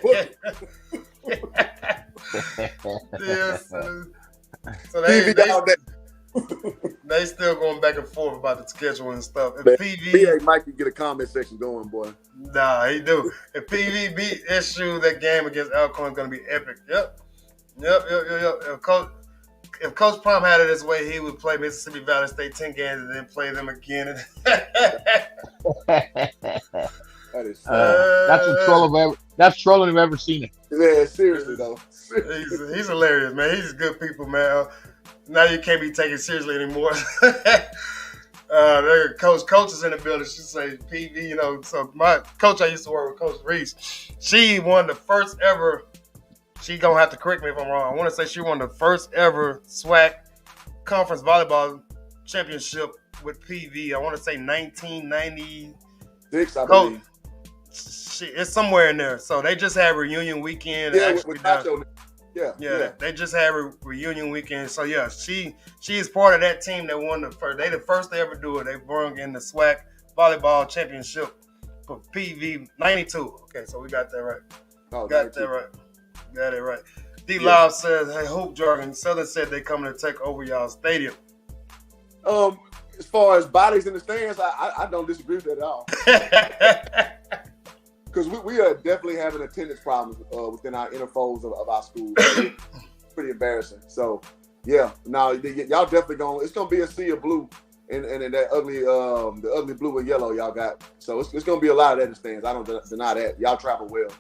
So they still going back and forth about the schedule and stuff. If PV Mike can get a comment section going, boy. Nah, he do. If PV beat SU, that game against Alcorn is going to be epic. Yep. If Coach Prime had it his way, he would play Mississippi Valley State 10 games and then play them again. That is that's trolling I've ever seen it. Yeah, seriously though. He's hilarious, man. He's good people, man. Now you can't be taken seriously anymore. Coach is in the building. She say PV, so my coach I used to work with, Coach Reese, she won the first ever, she gonna have to correct me if I'm wrong. I want to say she won the first ever SWAC conference volleyball championship with PV. I want to say 1996, I believe. It's somewhere in there. So they just had reunion weekend. Yeah, with Nacho. Yeah. They just had a reunion weekend. So yeah, she is part of that team that won the first. They the first to ever do it. They brung in the SWAC volleyball championship for PV 92. Okay, so we got that right. Oh, got that right. Got it right. D Live says, "Hey, Hoop Jargon. Southern said they coming to take over y'all stadium." As far as bodies in the stands, I don't disagree with that at all. Because we are definitely having attendance problems within our inner folds of our school. Pretty embarrassing. So, yeah, now y'all definitely it's gonna be a sea of blue and that ugly the ugly blue and yellow y'all got. So it's gonna be a lot of that in the stands. I don't deny that. Y'all travel well.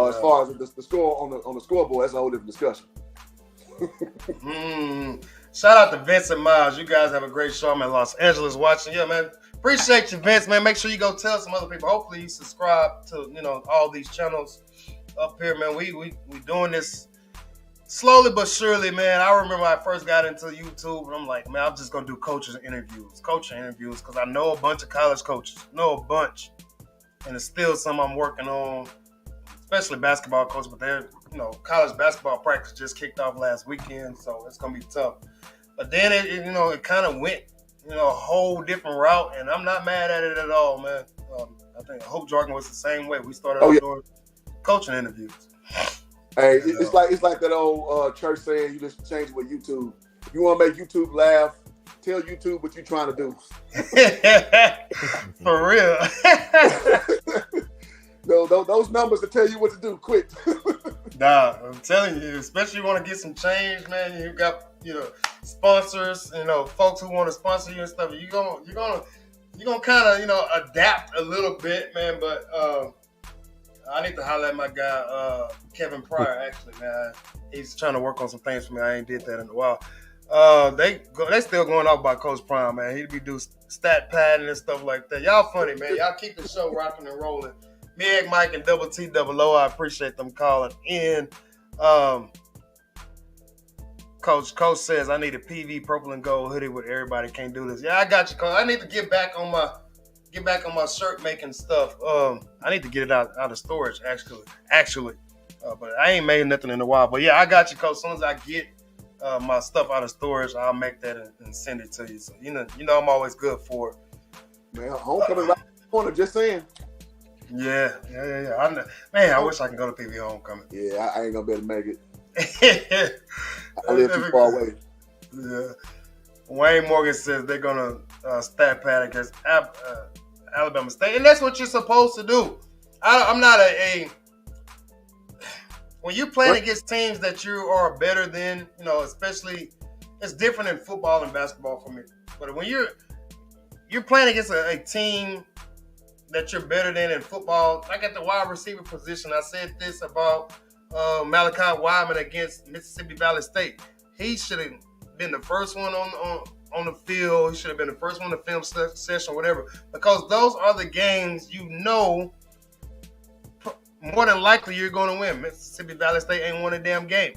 As far as the score on the scoreboard, that's a whole different discussion. Shout out to Vince and Miles. You guys have a great show. I'm in Los Angeles watching. Yeah, man. Appreciate you, Vince, man. Make sure you go tell some other people. Hopefully you subscribe to, all these channels up here, man. We doing this slowly but surely, man. I remember I first got into YouTube, and I'm like, man, I'm just going to do coaching interviews, because I know a bunch of college coaches. Know a bunch. And it's still something I'm working on, especially basketball coaches, but they're, college basketball practice just kicked off last weekend, so it's going to be tough. But then it kind of went, a whole different route, and I'm not mad at it at all, man. I think Hope Jargon was the same way. We started doing coaching interviews. Hey, it's like that old church saying, you just change it with YouTube. If you want to make YouTube laugh, tell YouTube what you're trying to do. For real. Those numbers will tell you what to do quick. Nah, I'm telling you, especially you want to get some change, man. You got, sponsors, folks who want to sponsor you and stuff. You're gonna kind of, adapt a little bit, man. But I need to holler at my guy, Kevin Pryor. Actually, man, he's trying to work on some things for me. I ain't did that in a while. They still going off by Coach Prime, man. He'd be doing stat padding and stuff like that. Y'all funny, man. Y'all keep the show rocking and rolling. Meg, Mike, and Double T Double O. I appreciate them calling in. Coach says I need a PV purple and gold hoodie with everybody can't do this. Yeah, I got you, Coach. I need to get back on my shirt making stuff. I need to get it out of storage actually. But I ain't made nothing in a while. But yeah, I got you, Coach. As soon as I get my stuff out of storage, I'll make that and send it to you. So you know I'm always good for it. Man, homecoming right in the corner, just saying. Yeah. Man, I wish I could go to PV homecoming. Yeah, I ain't gonna be able to make it. I live too far away. Yeah. Wayne Morgan says they're gonna stat pad against Alabama State, and that's what you're supposed to do. I'm not when you're playing against teams that you are better than, especially it's different in football and basketball for me. But when you're playing against a team that you're better than in football, like at the wide receiver position, I said this about Malachi Wyman against Mississippi Valley State. He should have been the first one on the field. He should have been the first one to film session or whatever, because those are the games more than likely you're going to win. Mississippi Valley State ain't won a damn game.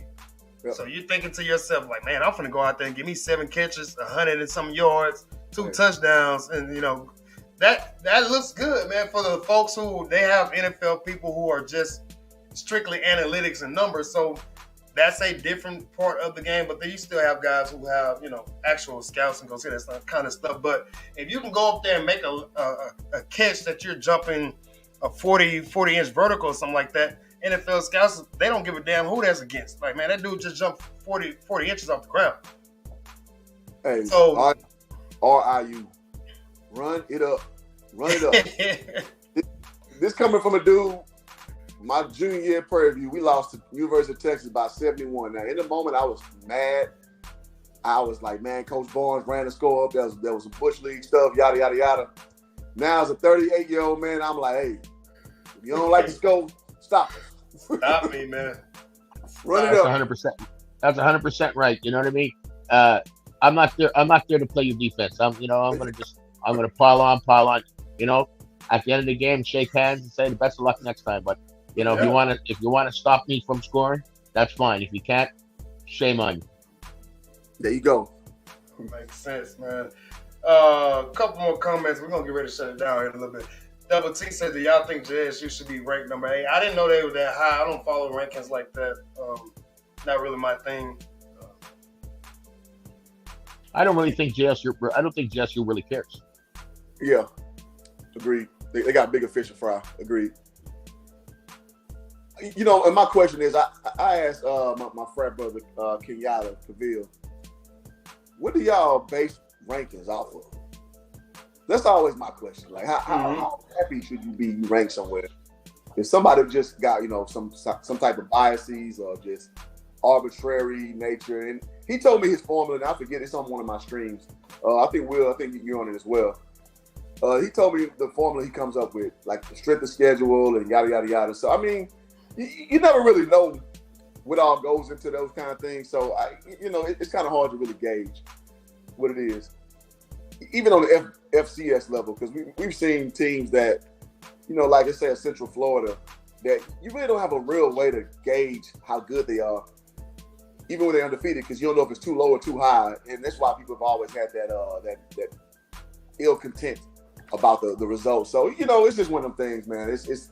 Yep. So you're thinking to yourself, like, man, I'm finna go out there and give me 7 catches, 100 and some yards, 2 touchdowns, and that looks good, man, for the folks who they have NFL people who are just strictly analytics and numbers. So that's a different part of the game, but then you still have guys who have, actual scouts and go see that kind of stuff. But if you can go up there and make a catch that you're jumping a 40-inch vertical or something like that, NFL scouts, they don't give a damn who that's against. Like, man, that dude just jumped 40 inches off the ground. Hey, so RIU, run it up. This coming from a dude, my junior year at Prairie View, we lost to University of Texas by 71. Now, in the moment, I was mad. I was like, man, Coach Barnes ran the score up. There was some Bush League stuff, yada, yada, yada. Now, as a 38-year-old man, I'm like, hey, if you don't like the score, stop it. Stop me, man. Run it up. 100%. That's 100% right. You know what I mean? I'm not there to play your defense. I'm going to just I'm going to pile on. You know, at the end of the game, shake hands and say the best of luck next time. But you know, if you want to stop me from scoring, that's fine. If you can't, shame on you. There you go. Makes sense, man. A couple more comments. We're gonna get ready to shut it down here in a little bit. Double T said, "Do y'all think JSU should be ranked number 8?" I didn't know they were that high. I don't follow rankings like that. Not really my thing. I don't think JSU really cares. Yeah, agreed. They got bigger fish to fry. Agreed. You know, and my question is, I asked my frat brother Kenyatta Paville, what do y'all base rankings off of? That's always my question. Like, how happy should you be you rank somewhere? If somebody just got, you know, some type of biases or just arbitrary nature, and he told me his formula, and I forget, it's on one of my streams. I think you're on it as well. He told me the formula he comes up with, like the strength of schedule and yada yada yada. So I mean, you never really know what all goes into those kind of things. So it's kind of hard to really gauge what it is, even on the FCS level, because we've seen teams that, you know, like I said, Central Florida, that you really don't have a real way to gauge how good they are, even when they're undefeated, because you don't know if it's too low or too high, and that's why people have always had that ill content about the results. So, you know, it's just one of them things, man. It's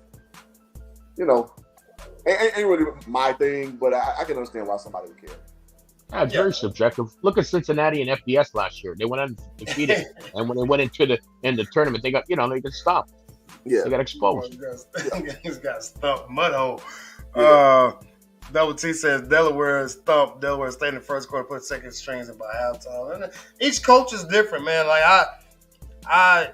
you know, ain't really my thing, but I can understand why somebody would care. It's very subjective. Look at Cincinnati and FBS last year. They went undefeated, and when they went into the tournament, they got stopped. Yeah, they got exposed. He's got stumped. Mudhole. Double T says Delaware is stumped. Delaware stayed in the first quarter, put second strings in by halftime. And each coach is different, man. Like I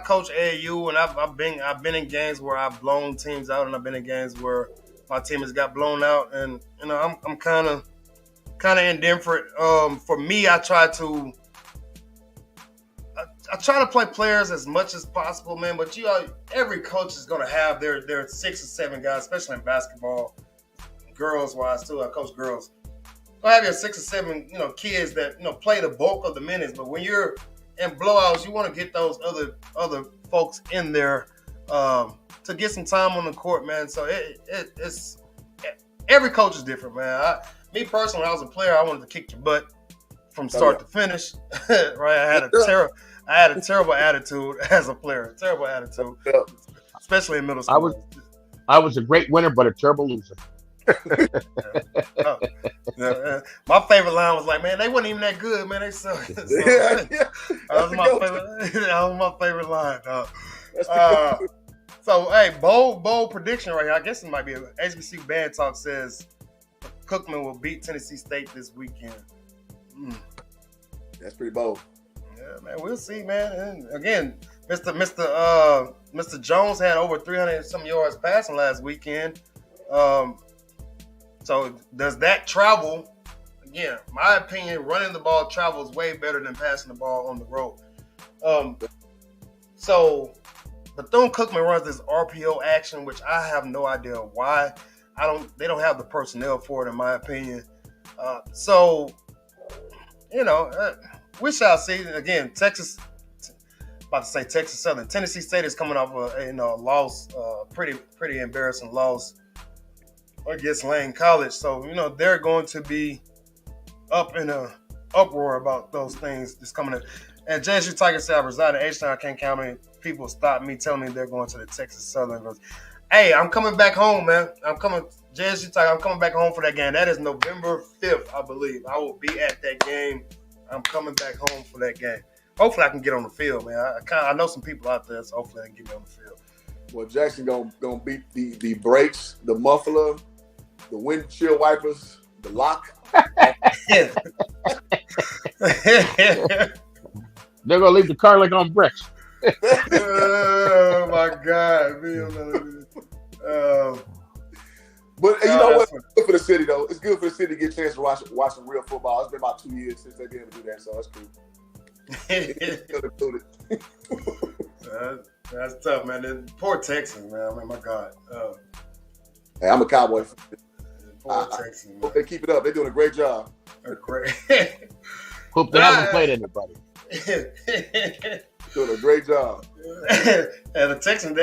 coach AAU, and I've been in games where I've blown teams out, and I've been in games where my team has got blown out, and you know I'm kind of indifferent. For me, I try to play players as much as possible, man. But every coach is gonna have their 6 or 7 guys, especially in basketball, girls wise too. I coach girls. You'll have your 6 or 7, you know, kids that, you know, play the bulk of the minutes. But when you're in blowouts, you want to get those other folks in there to get some time on the court, man. So it's every coach is different, man. Me personally, when I was a player, I wanted to kick your butt from start to finish. Right? I had a terrible attitude as a player. Terrible attitude, especially in middle school. I was a great winner, but a terrible loser. My favorite line was like, man, they wasn't even that good, man. They suck. That was my favorite line. So, hey, bold prediction right here. I guess it might be a HBCU Band Talk says Cookman will beat Tennessee State this weekend. That's pretty bold. Yeah, man, we'll see, man. And again, Mr. Jones had over 300 some yards passing last weekend. So does that travel? Again, my opinion, running the ball travels way better than passing the ball on the road. So Bethune-Cookman runs this RPO action, which I have no idea why. They don't have the personnel for it, in my opinion. So, you know, we shall see. Again, Texas Southern. Tennessee State is coming off a loss, pretty embarrassing loss against Lane College. So, you know, they're going to be up in a uproar about those things that's coming in. And JSU Tigers say I reside in H-Town. I can't count many people stop me telling me they're going to the Texas Southern. Hey, I'm coming back home, man. JSU Tigers, I'm coming back home for that game. That is November 5th, I believe. I will be at that game. I'm coming back home for that game. Hopefully I can get on the field, man. I know some people out there, so hopefully I can get me on the field. Well, Jackson gonna beat the brakes, the muffler, the windshield wipers, the lock. Yeah. They're gonna leave the car like on bricks. Oh my God, but you know what? It's good for the city, though. It's good for the city to get a chance to watch some real football. It's been about 2 years since they've been able to do that, so that's cool. That's tough, man. Poor Texans, man. I mean, my God. Hey, I'm a Cowboy fan. Poor Texans, man. Hope they keep it up. They're doing a great job. Great. Hope they haven't played anybody. Doing a great job. And the Texans,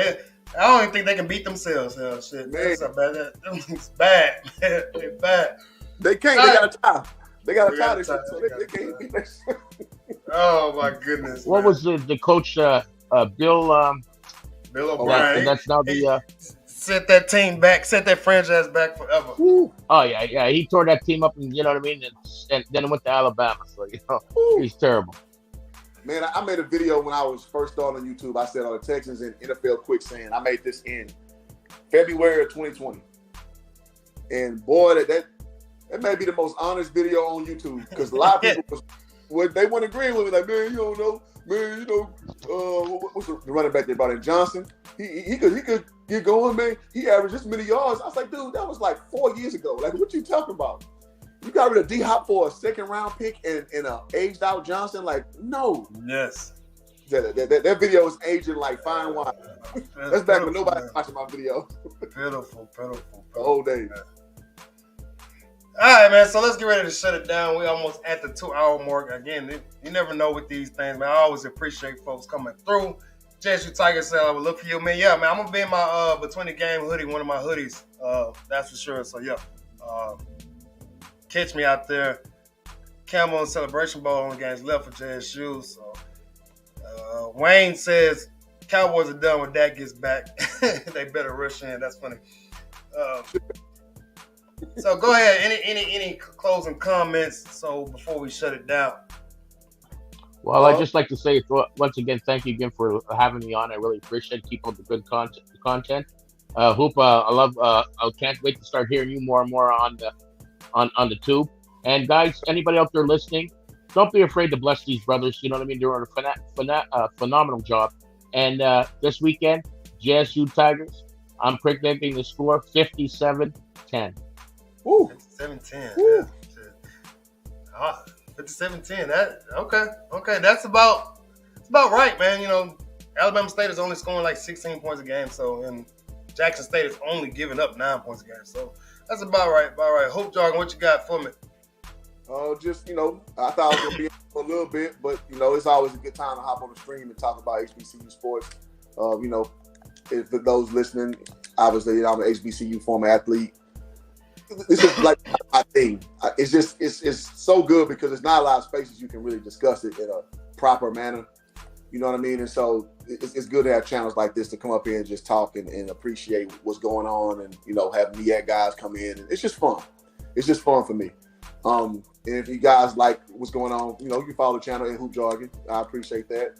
I don't even think they can beat themselves. Hell, shit. Man. It's bad. It's bad. They can't. They got a tie. They got a tie this shit, so they can't beat that shit. Oh, my goodness. What was the coach, Bill O'Brien? And that's now the... set that team back, set that franchise back forever. Oh, yeah. He tore that team up, and you know what I mean? And then it went to Alabama, so, he's terrible. Man, I made a video when I was first starting on YouTube. I said on the Texans and NFL quicksand. I made this in February of 2020. And boy, that may be the most honest video on YouTube because a lot of people they weren't agreeing with me. Like, man, you don't know, man, what's the running back they brought in, Johnson? He could get going, man. He averaged this many yards. I was like, dude, that was like 4 years ago. Like, what you talking about? You got rid of D-Hop for a second-round pick and a aged-out Johnson? Like, no. Yes. That video is aging like fine wine. That's back when nobody was watching my video. Pitiful. The old days. All right, man. So let's get ready to shut it down. We almost at the 2-hour mark. Again, you never know with these things, man. I always appreciate folks coming through. JSU Tiger said I would look for you, man. Yeah, man. I'm gonna be in my between the game hoodie, one of my hoodies. That's for sure. So yeah. Catch me out there. Campbell and Celebration Bowl on the games left for JSU. So Wayne says Cowboys are done when Dak gets back. They better rush in. That's funny. So go ahead. Any closing comments? So before we shut it down. Well, I'd just like to say once again, thank you again for having me on. I really appreciate it. Keep up the good content. Hoop, I love. I can't wait to start hearing you more and more on the tube. And guys, anybody out there listening, don't be afraid to bless these brothers. You know what I mean? They're doing a phenomenal job. And this weekend, JSU Tigers, I'm predicting the score 57-10. Woo. 57-10. Yeah. 57-10. Okay. That's about right, man. You know, Alabama State is only scoring like 16 points a game. So, and Jackson State is only giving up 9 points a game. So that's about right. Hope Jargon, what you got for me? Just, I thought I was going to be for a little bit, but, it's always a good time to hop on the stream and talk about HBCU sports. If for those listening, obviously, I'm an HBCU former athlete. This is like my thing. It's so good because there's not a lot of spaces you can really discuss it in a proper manner. You know what I mean? And so it's good to have channels like this to come up here and just talk and appreciate what's going on and, have MEAC guys come in. And it's just fun. It's just fun for me. And if you guys like what's going on, you can follow the channel in Hoop Jargon. I appreciate that.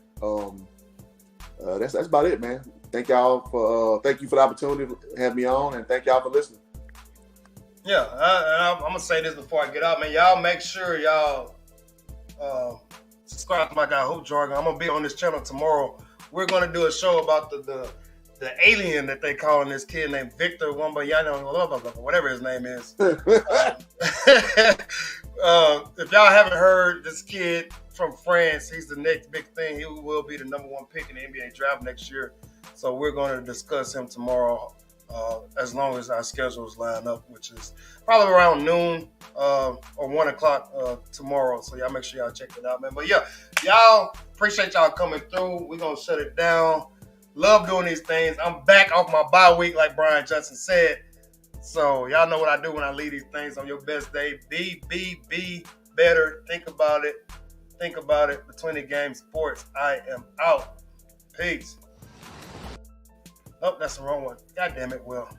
That's about it, man. Thank you for the opportunity to have me on, and thank y'all for listening. Yeah, I'm gonna say this before I get out, man. Y'all make sure y'all subscribe to my guy Hoop Jargon. I'm gonna be on this channel tomorrow. We're gonna do a show about the alien that they calling this kid named Victor Wembanyama, whatever his name is. If y'all haven't heard, this kid from France, he's the next big thing. He will be the number 1 pick in the NBA draft next year. So we're going to discuss him tomorrow, as long as our schedules line up, which is probably around noon or 1 o'clock tomorrow. So y'all make sure y'all check it out, man. But yeah, y'all, appreciate y'all coming through. We're going to shut it down. Love doing these things. I'm back off my bye week, like Brian Johnson said. So y'all know what I do when I leave these things on your best day. Be better. Think about it. Between the Game Sports. I am out. Peace. Oh, that's the wrong one. God damn it, Will.